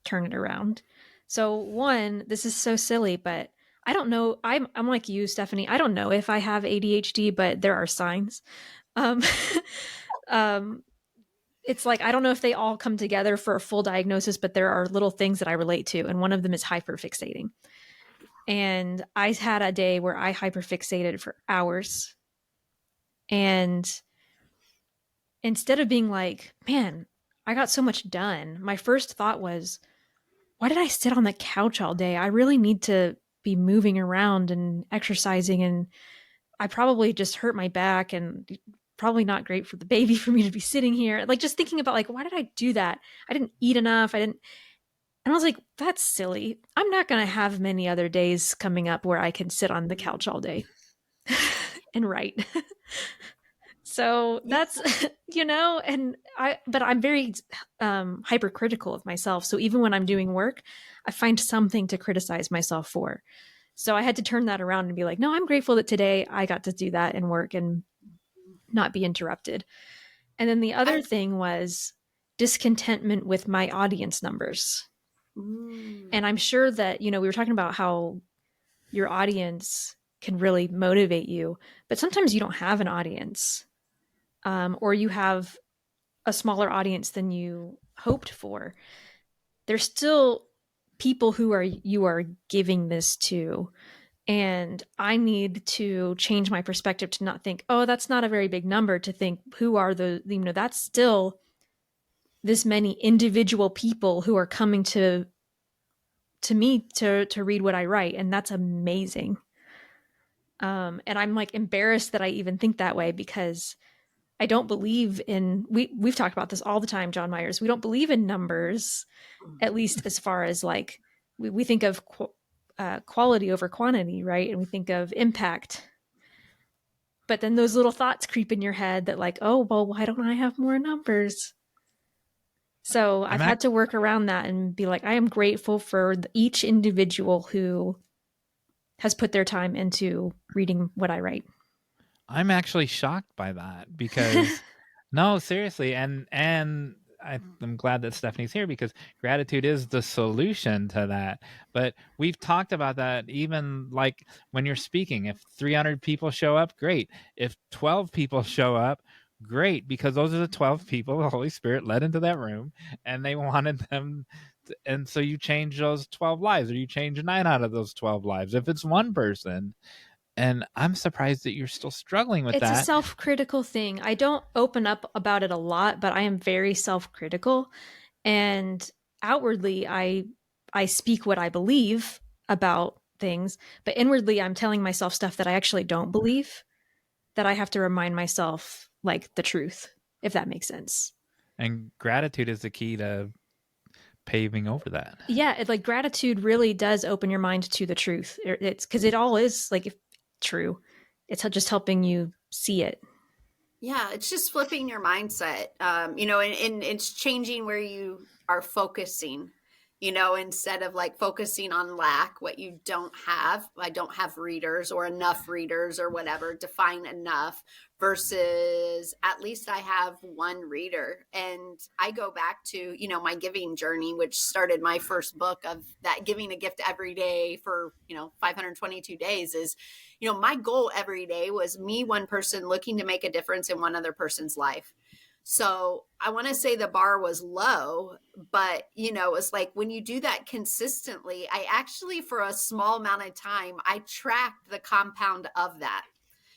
turn it around. So one, this is so silly, but I don't know. I'm like you, Stephanie. I don't know if I have ADHD, but there are signs. Um, um, it's like I don't know if they all come together for a full diagnosis, but there are little things that I relate to, and one of them is hyperfixating. And I had a day where I hyperfixated for hours, and instead of being like, "Man, I got so much done," my first thought was, "Why did I sit on the couch all day? I really need to be moving around and exercising, and I probably just hurt my back and probably not great for the baby for me to be sitting here." Like just thinking about like, why did I do that? I didn't eat enough. I didn't. And I was like, that's silly. I'm not going to have many other days coming up where I can sit on the couch all day and write. So that's, but I'm very hypercritical of myself. So even when I'm doing work, I find something to criticize myself for. So I had to turn that around and be like, no, I'm grateful that today I got to do that and work and not be interrupted. And then the other thing was discontentment with my audience numbers. And I'm sure that, we were talking about how your audience can really motivate you, but sometimes you don't have an audience, or you have a smaller audience than you hoped for. There's still people who you are giving this to. And I need to change my perspective to not think, oh, that's not a very big number, to think, who are that's still this many individual people who are coming to me to read what I write. And that's amazing. And I'm like embarrassed that I even think that way, because I don't believe in, we've talked about this all the time, John Myers. We don't believe in numbers, at least as far as like, we think of quality over quantity, right? And we think of impact. But then those little thoughts creep in your head that like, oh, well, why don't I have more numbers? So I've had to work around that and be like, I am grateful for each individual who has put their time into reading what I write. I'm actually shocked by that, because no, seriously. And I'm glad that Stephanie's here, because gratitude is the solution to that. But we've talked about that, even like when you're speaking, if 300 people show up, great. If 12 people show up, great, because those are the 12 people the Holy Spirit led into that room, and they wanted them and so you change those 12 lives, or you change 9 out of those 12 lives if it's one person. And I'm surprised that you're still struggling with that. It's a self-critical thing. I don't open up about it a lot, but I am very self-critical. And outwardly, I speak what I believe about things, but inwardly, I'm telling myself stuff that I actually don't believe, that I have to remind myself like the truth, if that makes sense. And gratitude is the key to paving over that. Yeah, like gratitude really does open your mind to the truth. It's because it all is like true. It's just helping you see it. Yeah, it's just flipping your mindset, and it's changing where you are focusing, instead of like focusing on lack, what you don't have. I don't have readers or enough readers or whatever, define enough, versus at least I have one reader. And I go back to, my giving journey, which started my first book of that, giving a gift every day for, 522 days is, my goal every day was me, one person, looking to make a difference in one other person's life. So I want to say the bar was low, but, it's like when you do that consistently, I actually, for a small amount of time, I tracked the compound of that.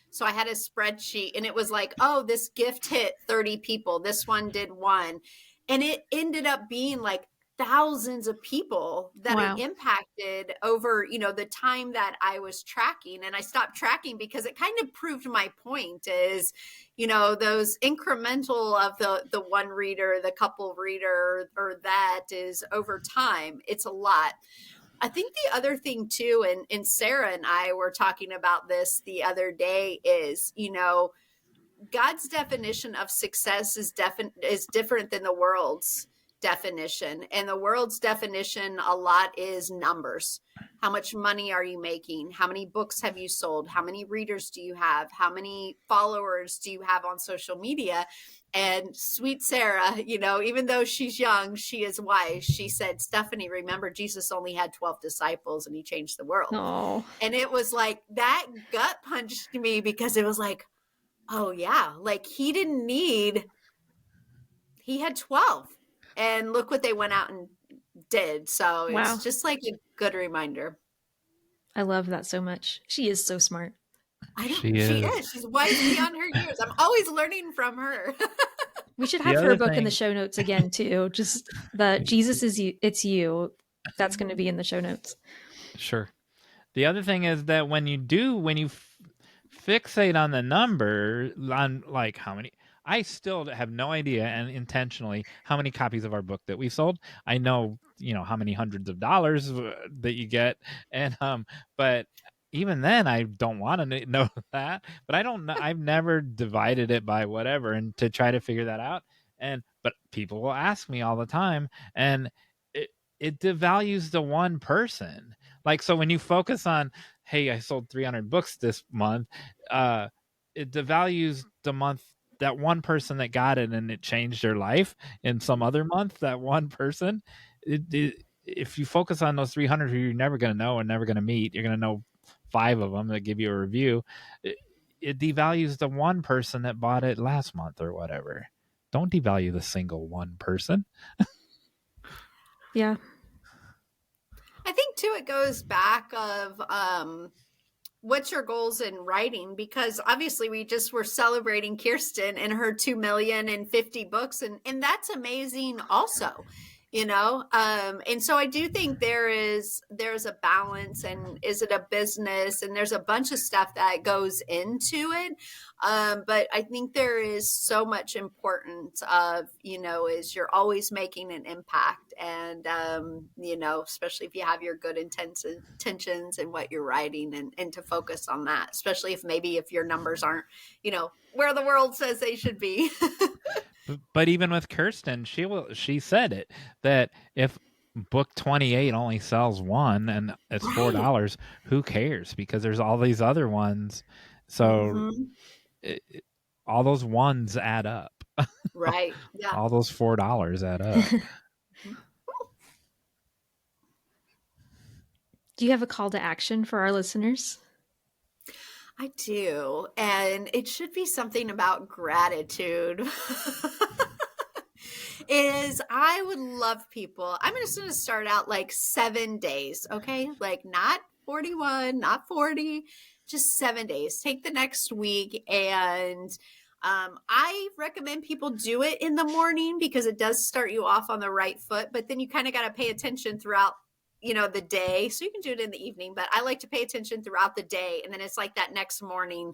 So I had a spreadsheet, and it was like, oh, this gift hit 30 people. This one did 1. And it ended up being like thousands of people that Wow. it impacted over, the time that I was tracking. And I stopped tracking because it kind of proved my point is, those incremental of the one reader, the couple reader, or that is over time. It's a lot. I think the other thing too, and Sarah and I were talking about this the other day, is, God's definition of success is different than the world's. definition, and the world's definition a lot is numbers. How much money are you making? How many books have you sold? How many readers do you have? How many followers do you have on social media? And sweet Sarah, even though she's young, she is wise. She said, Stephanie, remember, Jesus only had 12 disciples and he changed the world. Oh, And it was like, that gut punched me, because it was like, oh yeah, like he had 12. And look what they went out and did. So wow. it's just like a good reminder. I love that so much. She is so smart. I know she is. She's wise beyond her years. I'm always learning from her. We should have her book in the show notes again too. Just the Jesus is you. It's you. That's going to be in the show notes. Sure. The other thing is that when you fixate on the number, on like how many, I still have no idea, and intentionally, how many copies of our book that we sold. I know, how many hundreds of dollars that you get, and but even then, I don't want to know that. But I don't know. I've never divided it by whatever, and to try to figure that out. But people will ask me all the time, and it devalues the one person. Like, so when you focus on, hey, I sold 300 books this month, it devalues the month, that one person that got it and it changed their life in some other month, that one person. If you focus on those 300 who you're never going to know and never going to meet, you're going to know 5 of them that give you a review. It devalues the one person that bought it last month or whatever. Don't devalue the single one person. Yeah. I think too, it goes back of what's your goals in writing, because obviously we just were celebrating Kirsten and her 2,050 books, and that's amazing also, and so I do think there's a balance, and is it a business, and there's a bunch of stuff that goes into it, but I think there is so much importance of, is you're always making an impact, and especially if you have your good intentions in what you're writing, and to focus on that, especially if your numbers aren't where the world says they should be. But even with Kirsten, she said it, that if book 28 only sells one and it's $4, who cares? Because there's all these other ones. So all those ones add up. Right. Yeah. All those $4 add up. Do you have a call to action for our listeners? I do. And it should be something about gratitude. I would love people. I'm just going to start out like 7 days. Okay. Like not 41, not 40, just 7 days. Take the next week. And I recommend people do it in the morning, because it does start you off on the right foot, but then you kind of got to pay attention throughout the day. So you can do it in the evening, but I like to pay attention throughout the day. And then it's like that next morning,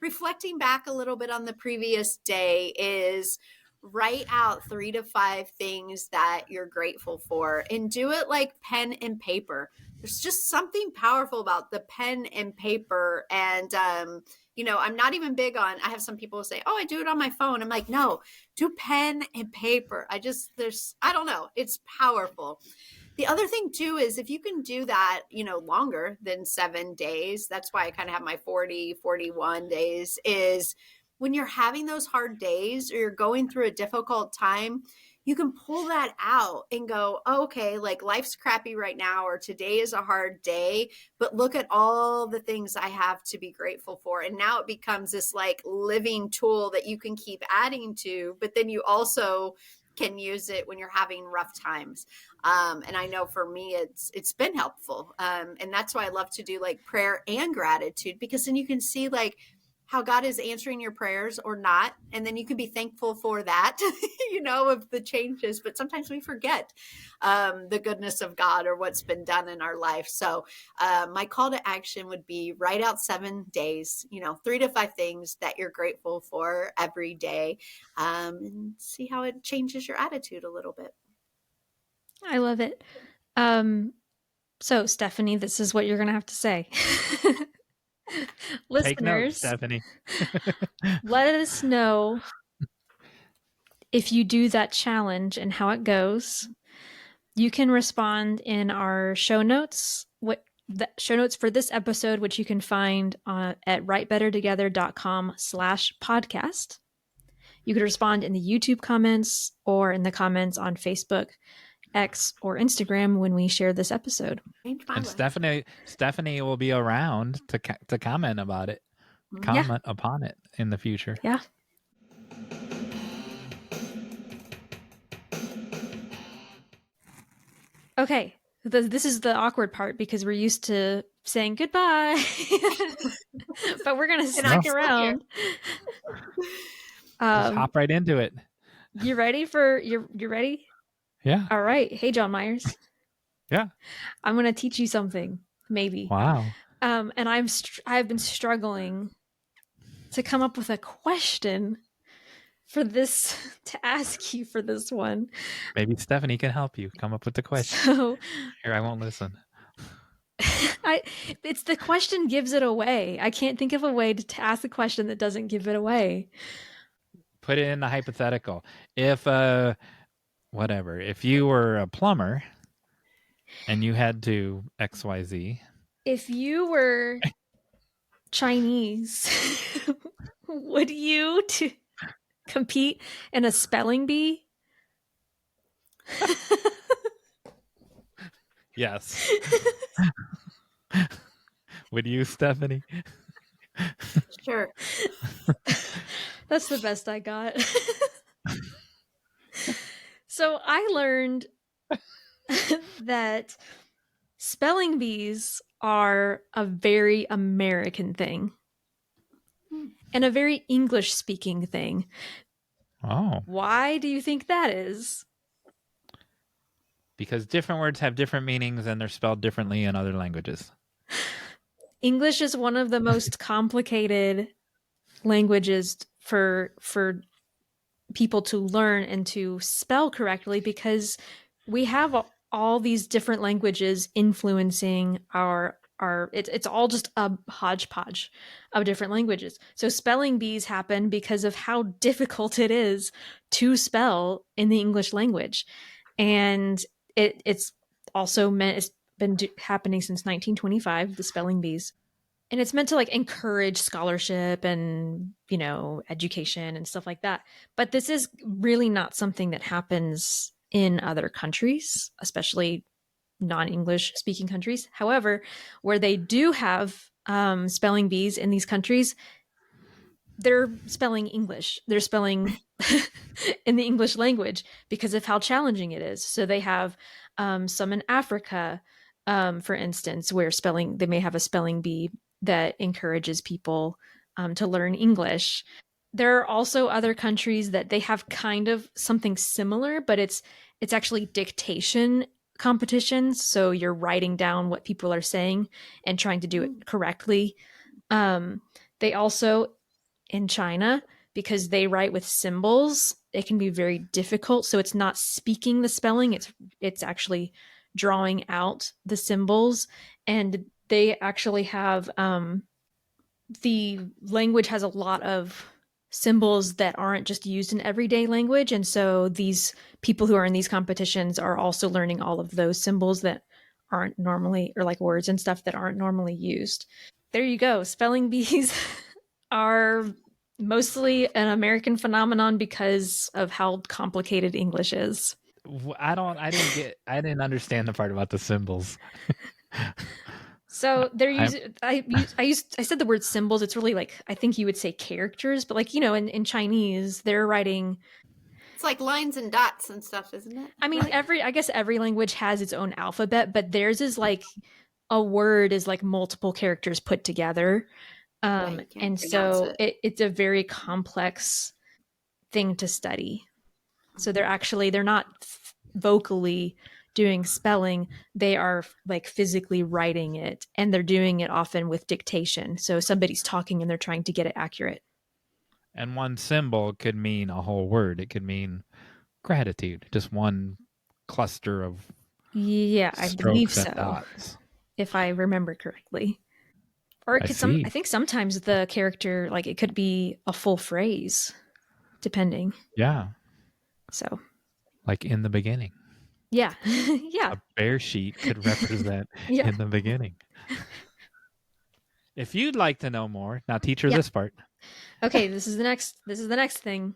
reflecting back a little bit on the previous day, is write out 3 to 5 things that you're grateful for, and do it like pen and paper. There's just something powerful about the pen and paper. And, I'm not even big on, I have some people say, oh, I do it on my phone. I'm like, no, do pen and paper. I don't know. It's powerful. The other thing too is, if you can do that, longer than 7 days, that's why I kind of have my 40, 41 days, is when you're having those hard days or you're going through a difficult time, you can pull that out and go, oh, okay, like life's crappy right now, or today is a hard day, but look at all the things I have to be grateful for. And now it becomes this like living tool that you can keep adding to, but then you also can use it when you're having rough times. And I know for me, it's been helpful. And that's why I love to do like prayer and gratitude, because then you can see like how God is answering your prayers or not. And then you can be thankful for that, of the changes. But sometimes we forget the goodness of God or what's been done in our life. So my call to action would be write out 7 days, 3 to 5 things that you're grateful for every day, and see how it changes your attitude a little bit. I love it. So Stephanie, this is what you're going to have to say. Listeners, Take notes, Stephanie. let us know if you do that challenge and how it goes, you can respond in our show notes. What the show notes for this episode, which you can find at writebettertogether.com/podcast. You could respond in the YouTube comments or in the comments on Facebook, X, or Instagram when we share this episode. Change my And life. Stephanie will be around to comment about it, comment upon it in the future. Yeah. Okay, this is the awkward part because we're used to saying goodbye, but we're gonna stick around. Just hop right into it. You ready for you ready? Yeah. All right. Hey, John Myers. Yeah. I'm gonna teach you something, maybe. Wow. And I've been struggling to come up with a question for this to ask you for this one. Maybe Stephanie can help you come up with the question. So here, I won't listen. It's the question gives it away. I can't think of a way to ask the question that doesn't give it away. Put it in the hypothetical. If whatever, if you were a plumber and you had to XYZ. If you were Chinese, would you compete in a spelling bee? Yes. Would you, Stephanie? Sure. That's the best I got. So I learned that spelling bees are a very American thing and a very English speaking thing. Oh. Why do you think that is? Because different words have different meanings and they're spelled differently in other languages. English is one of the most complicated languages for people to learn and to spell correctly because we have all these different languages influencing our it's all just a hodgepodge of different languages. So spelling bees happen because of how difficult it is to spell in the English language. And it's also it's been happening since 1925, the spelling bees. And it's meant to like encourage scholarship and, you know, education and stuff like that. But this is really not something that happens in other countries, especially non-English speaking countries. However, where they do have spelling bees in these countries, they're spelling English. They're spelling in the English language because of how challenging it is. So they have some in Africa, for instance, where they may have a spelling bee that encourages people to learn English. There are also other countries that they have kind of something similar, but it's actually dictation competitions. So you're writing down what people are saying and trying to do it correctly. They also, in China, because they write with symbols, it can be very difficult. So it's not speaking the spelling, it's actually drawing out the symbols. And they actually have the language has a lot of symbols that aren't just used in everyday language. And so these people who are in these competitions are also learning all of those symbols that aren't normally, or like words and stuff that aren't normally used. There you go. Spelling bees are mostly an American phenomenon because of how complicated English is. I didn't understand the part about the symbols. So they're using. I said the word symbols. It's really like, I think you would say characters, but like, you know, in Chinese, they're writing. It's like lines and dots and stuff, isn't it? I mean, I guess every language has its own alphabet, but theirs is like a word is like multiple characters put together. And so it's a very complex thing to study. So they're not vocally doing spelling, they are like physically writing it, and they're doing it often with dictation. So somebody's talking and they're trying to get it accurate. And one symbol could mean a whole word. It could mean gratitude, just one cluster of I believe so, dots. If I remember correctly. Or it could I think sometimes the character, like it could be a full phrase, depending. Yeah. So, Like in the beginning. yeah. Yeah. A bear sheet could represent Yeah. in the beginning. If you'd like to know more, now teach her Yeah. this part. Okay, this is the next thing.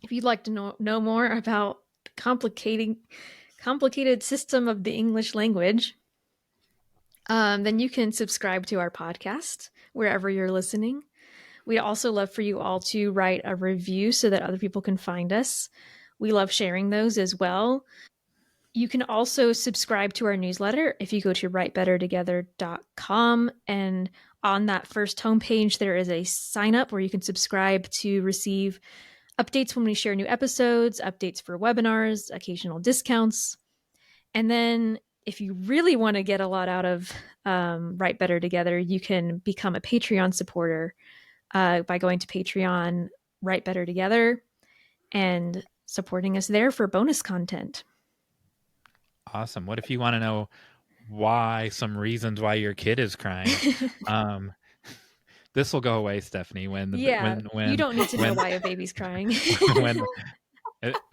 If you'd like to know more about the complicated system of the English language, then you can subscribe to our podcast wherever you're listening. We'd also love for you all to write a review so that other people can find us. We love sharing those as well. You can also subscribe to our newsletter if you go to writebettertogether.com. And on that first homepage, there is a sign up where you can subscribe to receive updates when we share new episodes, updates for webinars, occasional discounts. And then if you really want to get a lot out of Write Better Together, you can become a Patreon supporter by going to Patreon, Write Better Together, and supporting us there for bonus content. Awesome. What if you want to know some reasons why your kid is crying? This will go away, Stephanie. When you don't need to know why a baby's crying.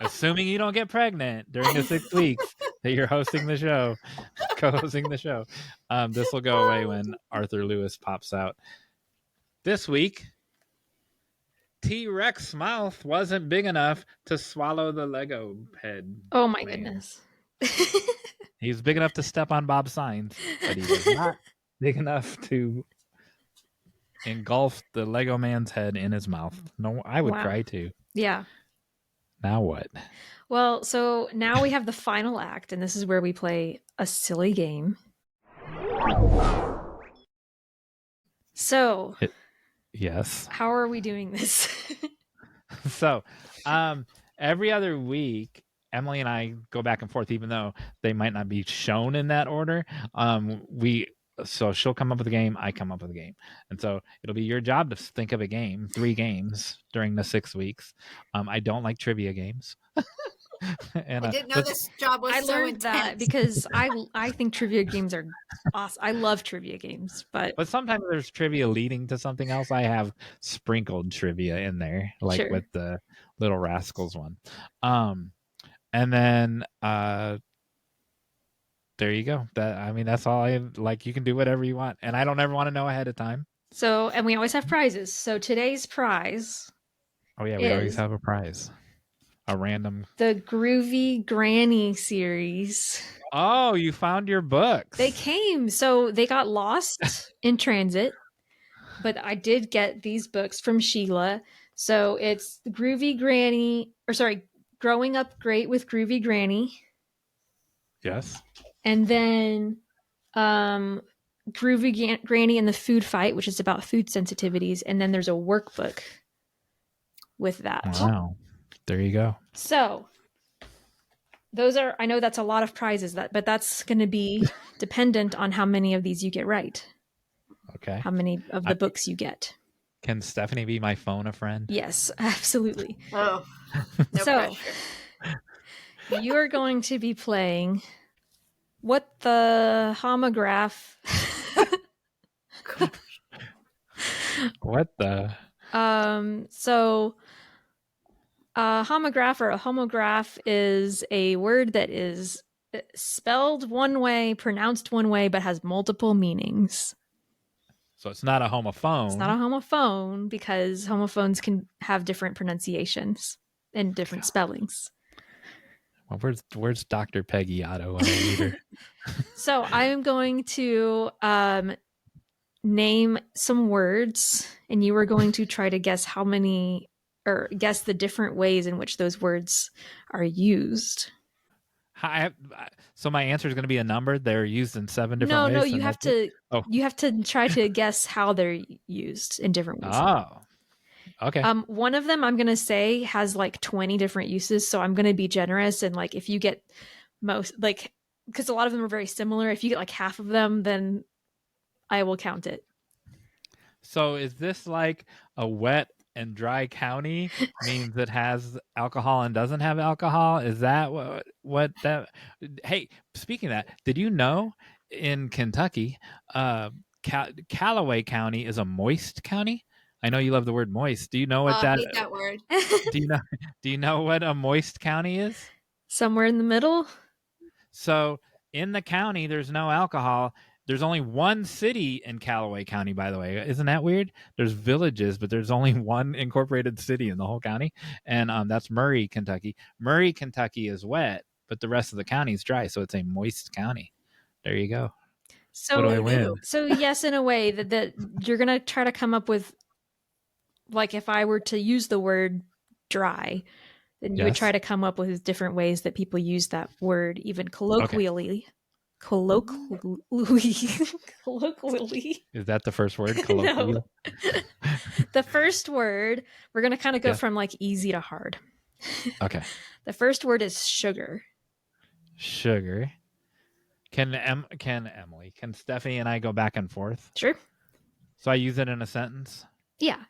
Assuming you don't get pregnant during the 6 weeks that you're hosting the show, co-hosting the show, this will go away when Arthur Lewis pops out. This week, T-Rex mouth wasn't big enough to swallow the Lego head. Oh my goodness. He's big enough to step on Bob's signs, but he was not big enough to engulf the Lego man's head in his mouth. No, I would cry too. Yeah. Now what? Well, so now we have the final act, and this is where we play a silly game. So, yes. How are we doing this? So, every other week, Emily and I go back and forth, even though they might not be shown in that order. So she'll come up with a game, I come up with a game. And so it'll be your job to think of a game, 3 games during the 6 weeks. I don't like trivia games. And I didn't know this job was so learned intense. that because I think trivia games are awesome. I love trivia games, but sometimes there's trivia leading to something else. I have sprinkled trivia in there, like with the Little Rascals one. And then there you go. That's all I like. You can do whatever you want, and I don't ever want to know ahead of time. So, and we always have prizes. So today's prize. Oh yeah, we always have a prize. A random. The Groovy Granny series. Oh, you found your books. They came. So they got lost in transit, but I did get these books from Sheila. So it's Growing Up Great with Groovy Granny. Yes. And then Groovy Granny and the Food Fight, which is about food sensitivities. And then there's a workbook with that. Wow. There you go. So those are, I know that's a lot of prizes, but that's going to be dependent on how many of these you get right. Okay. How many of the books you get. Can Stephanie be my phone a friend? Yes, absolutely. Oh, no so pressure. You are going to be playing What the Homograph. What the? So a homograph or a homograph is a word that is spelled one way, pronounced one way, but has multiple meanings. So it's not a homophone. It's not a homophone because homophones can have different pronunciations and different spellings. Well, where's Dr. Peggy Otto on the reader? So I'm going to name some words, and you are going to try to guess how many, or guess the different ways in which those words are used. So my answer is going to be a number. They're used in 7 different ways. No, you have to. You have to try to guess how they're used in different ways. Oh, okay. One of them I'm going to say has like 20 different uses, so I'm going to be generous and like if you get most, like, because a lot of them are very similar. If you get like half of them, then I will count it. So is this like a wet and dry county means it has alcohol and doesn't have alcohol? Is that what that? Hey, speaking of that, did you know in Kentucky, Callaway County is a moist county? I know you love the word moist. Do you know Oh, what I that? hate that word. Do you know what a moist county is? Somewhere in the middle. So in the county, there's no alcohol. There's only one city in Callaway County, by the way. Isn't that weird? There's villages, but there's only one incorporated city in the whole county, and that's Murray, Kentucky. Murray, Kentucky is wet, but the rest of the county is dry, so it's a moist county. There you go. What do I So, win? so yes, in a way that you're gonna try to come up with, like, if I were to use the word dry, then you would Yes. try to come up with different ways that people use that word, even colloquially. Colloquially. Colloquially. Is that the first word? No. Colloquial? The first word, we're going to kind of go Yeah. from like easy to hard. Okay. The first word is sugar. Sugar. Can Stephanie and I go back and forth? Sure. So I use it in a sentence? Yeah.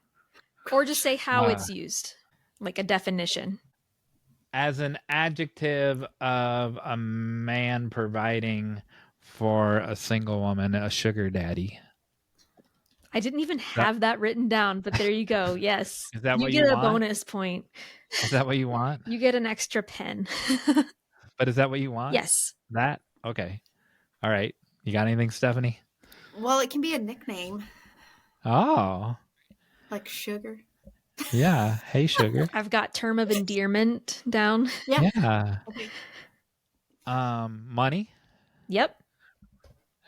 Or just say how Ah. it's used, like a definition. As an adjective of a man providing for a single woman, a sugar daddy. I didn't even have that written down, but there you go. Yes. Is that you what get you a want? bonus point. Is that what you want? You get an extra pen. But is that what you want? Yes. That? Okay. All right. You got anything, Stephanie? Well, it can be a nickname, Oh, like Sugar. yeah. Hey, sugar. I've got term of endearment down. Yeah. Yeah. Okay. Money. Yep.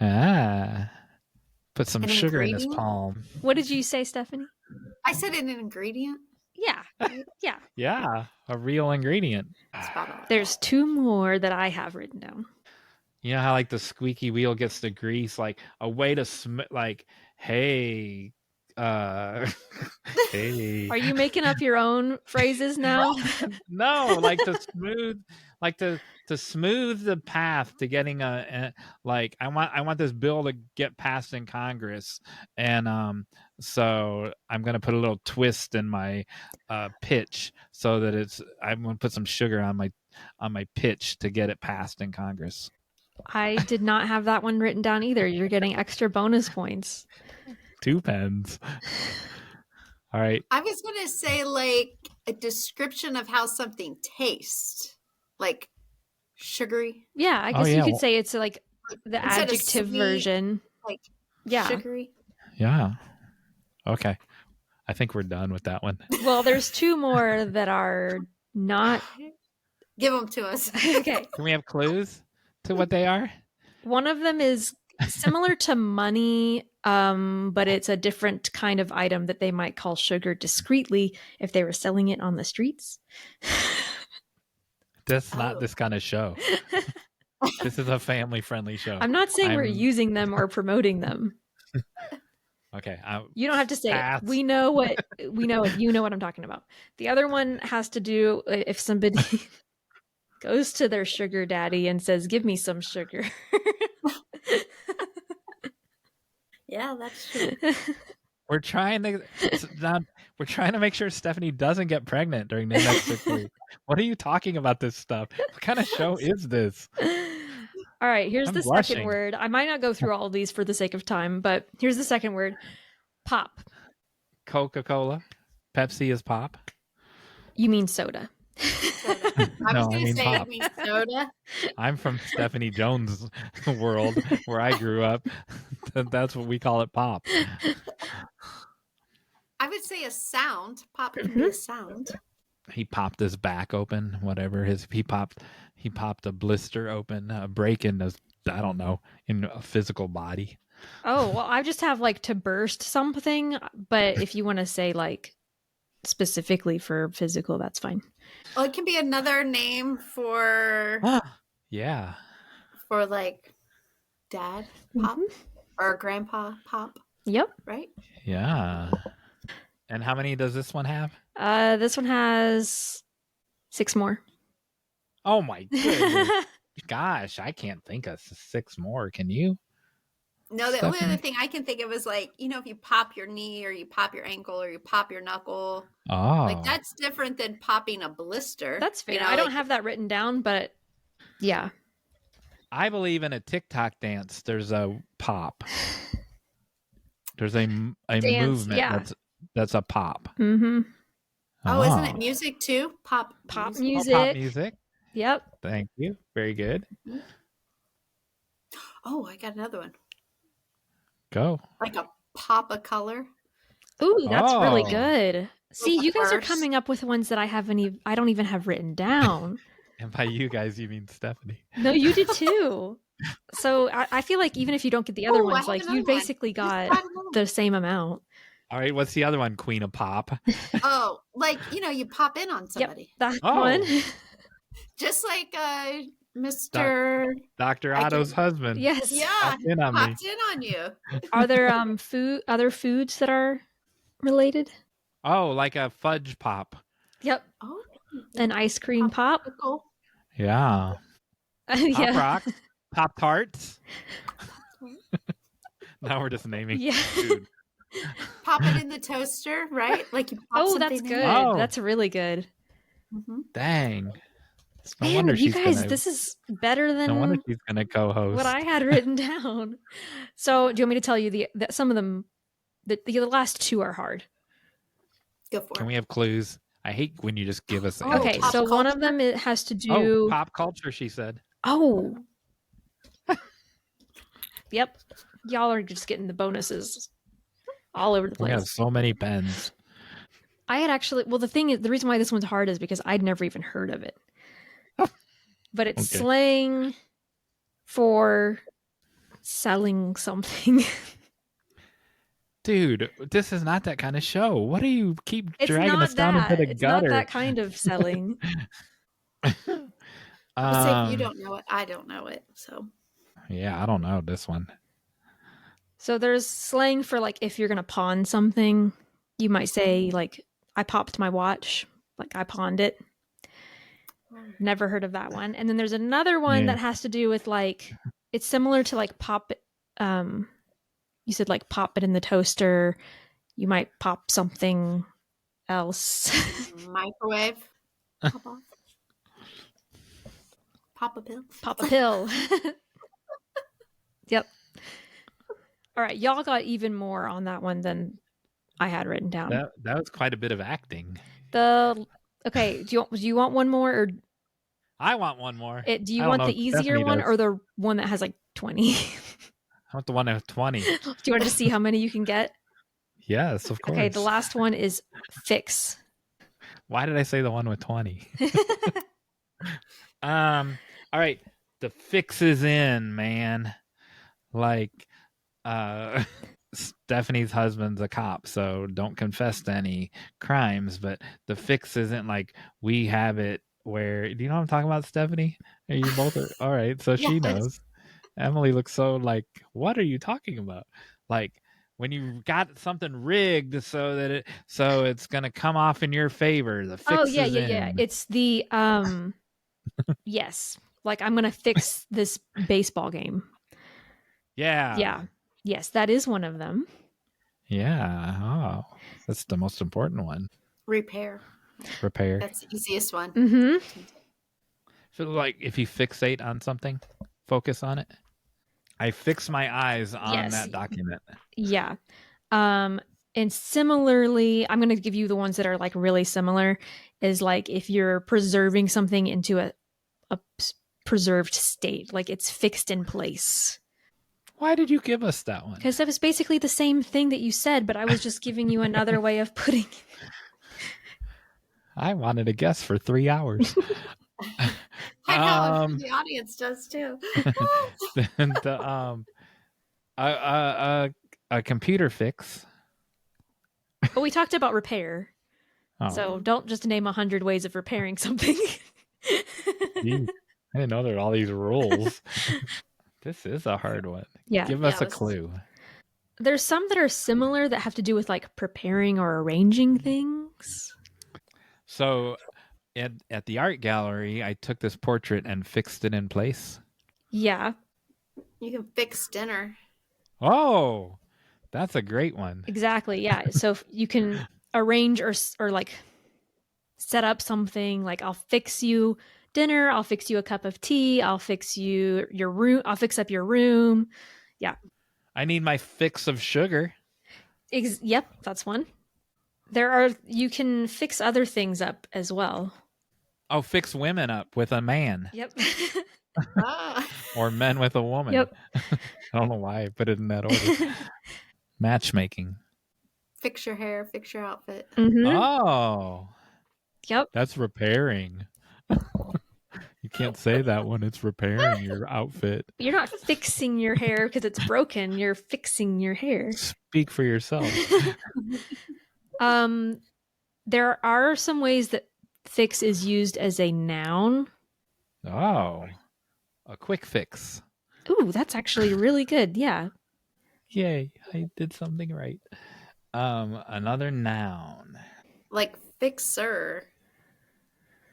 Ah. Put some An sugar in his ingredient? palm. What did you say, Stephanie? I said an ingredient. Yeah. Yeah. Yeah. A real ingredient. Spot on. There's two more that I have written down. You know how like the squeaky wheel gets the grease, like a way to like, hey, hey. Are you making up your own phrases now? No, like to smooth the path to getting like I want this bill to get passed in Congress, and so I'm gonna put a little twist in my pitch so that I'm gonna put some sugar on my pitch to get it passed in Congress. I did not have that one written down either. You're getting extra bonus points. 2 pens. All right. I was going to say like a description of how something tastes, like sugary, Yeah, I Oh, guess yeah, you could well- say it's like the Instead of adjective sweet, version. like Yeah. sugary. Yeah. Okay. I think we're done with that one. Well, there's two more that are not. Give them to us. Okay. Can we have clues to what they are? One of them is similar to money, but it's a different kind of item that they might call sugar discreetly if they were selling it on the streets. That's not Oh. this kind of show. This is a family-friendly show. I'm not saying we're I'm- using them or promoting them. Okay. You don't have to say Pass. it. We know what you know what I'm talking about. The other one has to do if somebody goes to their sugar daddy and says, "Give me some sugar." Yeah, that's true. We're trying to make sure Stephanie doesn't get pregnant during the next 6 weeks. What are you talking about this stuff? What kind of show is this? All right, here's I'm the blushing. second word. I might not go through all of these for the sake of time, but here's the second word. Pop. Coca-Cola. Pepsi is pop. You mean soda. Soda. I was No, I going to mean say pop. it means soda. I'm from Stephanie Jones' world where I grew up. That's what we call it, pop. I would say a sound. Pop can be a sound. He popped his back open, whatever he popped a blister open, a break in I don't know, in a physical body. Oh, well, I just have like to burst something, but if you want to say like specifically for physical, that's fine. Well, it can be another name for Yeah. like dad pop or grandpa pop, Yep. right? Yeah. And how many does this one have? This one has 6 more. Oh my goodness. Gosh, I can't think of 6 more. Can you? No, the only Stephanie? other thing I can think of is like, if you pop your knee or you pop your ankle or you pop your knuckle, Oh. like that's different than popping a blister. That's fair. You know, I don't like- have that written down, but yeah. I believe in a TikTok dance there's a pop. There's a Dance, movement yeah. That's a pop. Mm-hmm. Oh, isn't it music too? Pop Pop music. Oh, pop music. music. Yep. Thank you. Very good. Oh, I got another one. Go. Like a pop of color. Ooh, that's really Oh. good. See, you guys are First. coming up with ones that I don't even have written down. And by you guys, you mean Stephanie. No, you did too. So I feel like even if you don't get the other Oh, I ones, have like another you one. basically Just got got another the one. same amount. All right. What's the other one? Queen of Pop. Oh, like, you pop in on Yep, somebody. that Oh. one. Just like Mr. Dr. I Otto's can- husband. Yes. Yeah, Popped in on me. popped in on you. Are there other foods that are related? Oh, like a fudge pop. Yep. Oh, An ice cream pop. Popsicle. Yeah. Pop Yeah. rocks. Pop tarts. Now we're just naming Yeah. food. Pop it in the toaster, right? Like you pop Oh, that's something in. good. Oh. That's really good. Mhm. Dang. No Man, wonder you she's guys, gonna, this is better than no wonder she's gonna co-host. what I had written down. So, do you want me to tell you some of them? The last two are hard. Go for Can it. we have clues? I hate when you just give us. Oh, Okay, pop so one of culture? them it has to Oh, do. pop culture. She said. Oh. Yep. Y'all are just getting the bonuses all over the We have place. so many pens. I had actually, well, the reason why this one's hard is because I'd never even heard of it. But it's Okay. slang for selling something. Dude, this is not that kind of show. What do you keep It's dragging not us down that. into the It's gutter? not that kind of selling. I'll say if you Um, don't know it, I don't know it. So Yeah, I don't know this one. So there's slang for like if you're gonna pawn something, you might say like I popped my watch, like I pawned it. Never heard of that one. And then there's another one Yeah. that has to do with like it's similar to like pop you said like pop it in the toaster. You might pop something else. microwave. Pop off. Pop a pill. Pop a pill. Yep. All right, y'all got even more on that one than I had written down. That was quite a bit of acting. Okay, do you want one more or I want one more. do I you don't want know the if easier Stephanie one does. or the one that has like 20? I want the one at 20. Do you want to see how many you can get? Yes, of course. Okay, the last one is fix. Why did I say the one with 20? All right. The fix is in, man. Like, Stephanie's husband's a cop, so don't confess to any crimes. But the fix isn't like we have it where. Do you know what I'm talking about, Stephanie? Are you both? All right, so she Yes. knows. Emily looks so like, what are you talking about? Like when you got something rigged so that it's gonna come off in your favor. The fix Oh yeah, is yeah. in. It's the yes. Like I'm gonna fix this baseball game. Yeah. Yeah. Yes, that is one of them. Yeah. Oh, that's the most important one. Repair. Repair. That's the easiest one. Mm-hmm. So like if you fixate on something, focus on it. I fix my eyes on Yes. that document. Yeah. And similarly, I'm gonna give you the ones that are like really similar. Is like if you're preserving something into a preserved state, like it's fixed in place. Why did you give us that one? Because that was basically the same thing that you said, but I was just giving you another way of putting it. I wanted to guess for 3 hours. I know. I'm sure the audience does too. A computer fix. But we talked about repair. Oh, So don't just name 100 ways of repairing something. geez. I didn't know there were all these rules. This is a hard one. Yeah. Give us a this is- clue. There's some that are similar that have to do with like preparing or arranging things. So at the art gallery, I took this portrait and fixed it in place. Yeah, You can fix dinner. Oh, that's a great one. exactly. Yeah. So if you can arrange or like set up something like I'll fix you dinner, I'll fix you a cup of tea, I'll fix you your room, I'll fix up your room. I need my fix of sugar. Yep, that's one. You can fix other things up as well. Oh, fix women up with a man. Yep. Ah. Or men with a woman. Yep. I don't know why I put it in that order. Matchmaking. Fix your hair, fix your outfit. Mhm. Oh, Yep. that's repairing. You can't say that when it's repairing your outfit. You're not fixing your hair because it's broken. You're fixing your hair. Speak for yourself. There are some ways that fix is used as a noun. Oh, a quick fix. Ooh, that's actually really good. Yeah. Yay, I did something right. Another noun. Like fixer.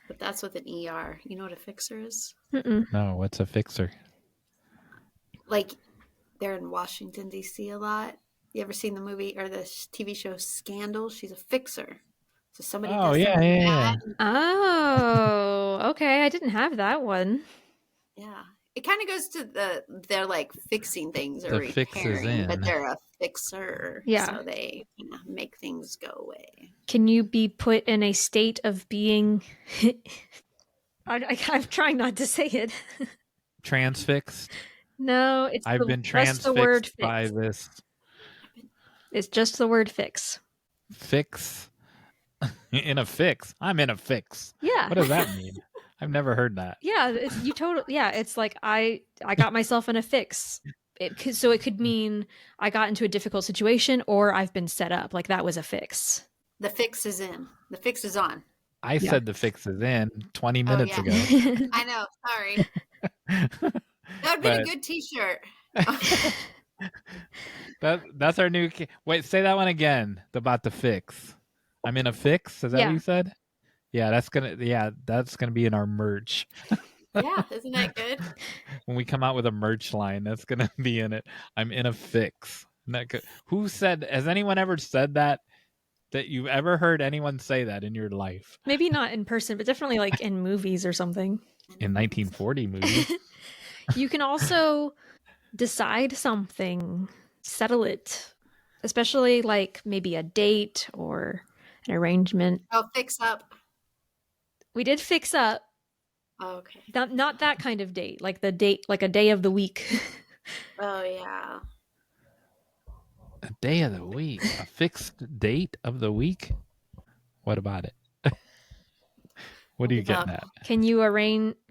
But that's with an ER. You know what a fixer is? Mm-mm. No, what's a fixer? Like they're in Washington, D.C. a lot. You ever seen the movie or the TV show Scandal? She's a fixer. So somebody Oh, does yeah, something yeah. bad. Oh, okay. I didn't have that one. Yeah. It kind of goes to they're like fixing things or The fix is repairing, but in. they're a fixer. Yeah. So they make things go away. Can you be put in a state of being? I'm trying not to say it. Transfixed. No, it's I've been just the word transfixed by fix. this It's just the word fix. fix. In a fix. I'm in a fix. Yeah. What does that mean? I've never heard that. Yeah, it's like I got myself in a fix. So it could mean I got into a difficult situation or I've been set up. Like that was a fix. The fix is in. The fix is on. I said the fix is in 20 Oh, minutes yeah. ago. I know. Sorry. That would be a But- good T-shirt. That's our new. Wait, say that one again. About the fix. I'm in a fix. Is that Yeah. what you said? Yeah, that's gonna be in our merch. Yeah, isn't that good? When we come out with a merch line, that's gonna be in it. I'm in a fix. Isn't that good? Who said? Has anyone ever said that? That you've ever heard anyone say that in your life? Maybe not in person, but definitely like in movies or something. In 1940 movies. You can also decide something, settle it, especially like maybe a date or an arrangement. Oh, fix up. We did fix up, Oh, okay. not that kind of date, like the date, like a day of the week. Oh, yeah. A day of the week. A fixed date of the week? What about it? What are you Hold up. getting at?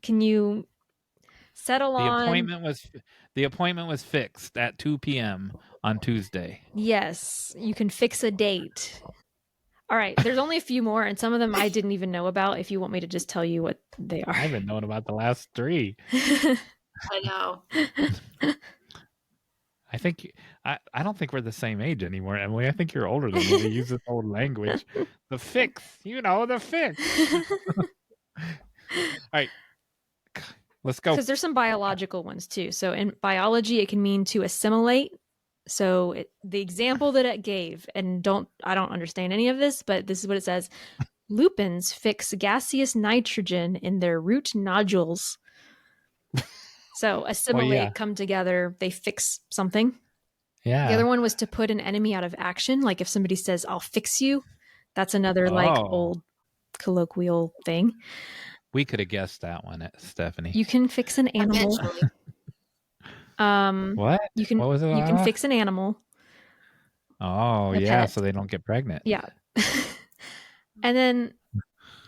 Can you settle The on? appointment was fixed at 2 p.m. on Tuesday. Yes, you can fix a date. All right, there's only a few more, and some of them I didn't even know about. If you want me to just tell you what they I are. haven't known about the last 3. I know. I think I don't think we're the same age anymore, Emily. I think you're older than me to use this old language. The fix, the fix. All right, let's go. Because there's some biological ones too. So in biology, it can mean to assimilate. So the example that it gave, and I don't understand any of this, but this is what it says: lupins fix gaseous nitrogen in their root nodules. So assimilate, come together, they fix something. Yeah. The other one was to put an enemy out of action. Like if somebody says, "I'll fix you," that's another like old colloquial thing. We could have guessed that one, Stephanie. You can fix an animal. Eventually. What? You can. What was it? You can fix an animal. Oh, A yeah, pet. so they don't get pregnant. Yeah. And then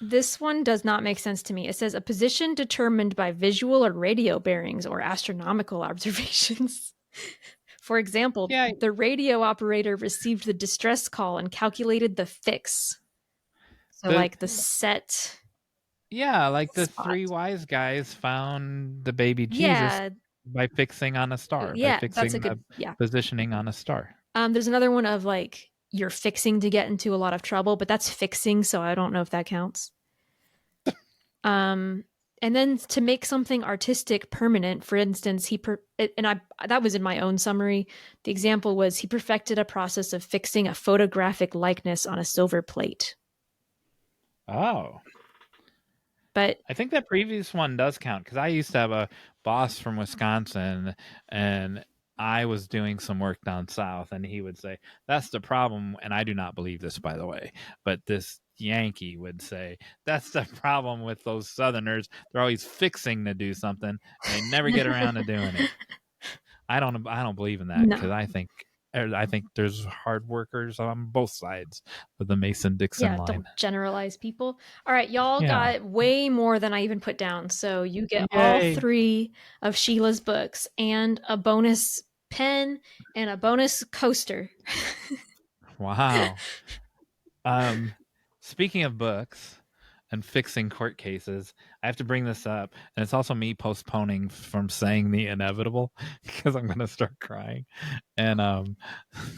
this one does not make sense to me. It says a position determined by visual or radio bearings or astronomical observations. For example, the radio operator received the distress call and calculated the fix. So like the set. Yeah, like the spot. 3 wise guys found the baby Jesus by fixing on a star. Yeah, by fixing that's a good positioning on a star. There's another one of like you're fixing to get into a lot of trouble, but that's fixing, so I don't know if that counts. And then to make something artistic permanent, for instance, that was in my own summary. The example was he perfected a process of fixing a photographic likeness on a silver plate. Oh. But I think that previous one does count because I used to have a boss from Wisconsin, and I was doing some work down south, and he would say, "That's the problem." And I do not believe this, by the way, but this Yankee would say, "That's the problem with those Southerners. They're always fixing to do something, and they never get around to doing it." I don't believe in that, because No. I think there's hard workers on both sides of the Mason-Dixon Yeah, line. don't generalize people. All right, y'all Yeah. got way more than I even put down. So you get all Yay. 3 of Sheila's books and a bonus pen and a bonus coaster. Wow. Speaking of books and fixing court cases, I have to bring this up, and it's also me postponing from saying the inevitable, because I'm going to start crying, and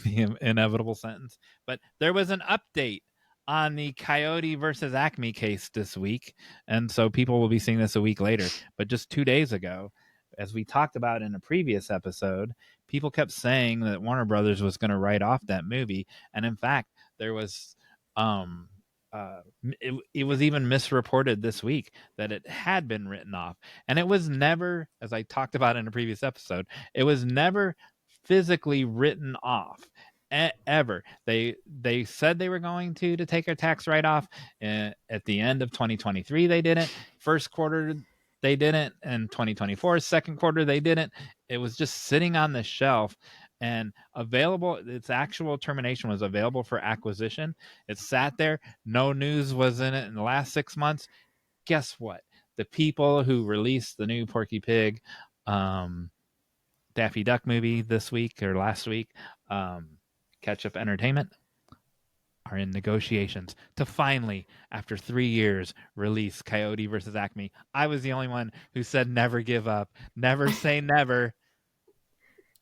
the inevitable sentence. But there was an update on the Coyote versus Acme case this week, and so people will be seeing this a week later. But just 2 days ago, as we talked about in a previous episode, people kept saying that Warner Brothers was going to write off that movie, and in fact, there was it was even misreported this week that it had been written off, and it was never, as I talked about in a previous episode, it was never physically written off ever. They said they were going to take a tax write-off at the end of 2023. They didn't. First quarter they didn't, and 2024 second quarter they didn't. It was just sitting on the shelf and available. Its actual termination was available for acquisition. It sat there. No news was in it in the last 6 months. Guess what? The people who released the new Porky Pig Daffy Duck movie this week or last week, Ketchup Entertainment, are in negotiations to finally, after 3 years, release Coyote versus Acme. I was the only one who said never give up, never say never.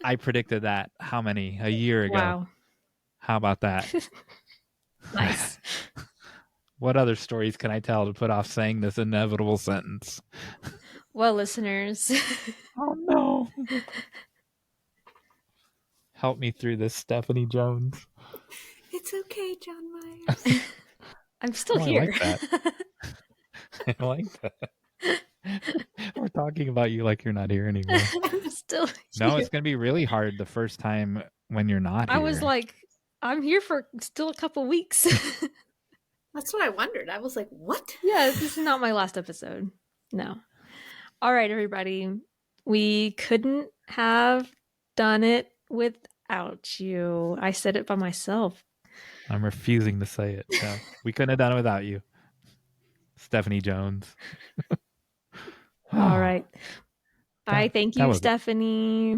I predicted that. How many? A year ago. Wow. How about that? Nice. What other stories can I tell to put off saying this inevitable sentence? Well, listeners. Oh, no. Help me through this, Stephanie Jones. It's okay, John Myers. I'm still Oh, I here. like that. I like that. We're talking about you like you're not here anymore. I'm still here. No, it's going to be really hard the first time when you're not here. I was like, I'm here for still a couple weeks. That's what I wondered. I was like, what? Yeah, this is not my last episode. No. All right, everybody. We couldn't have done it without you. I said it by myself. I'm refusing to say it. No, we couldn't have done it without you, Stephanie Jones. All right. Bye. Thank you, Stephanie.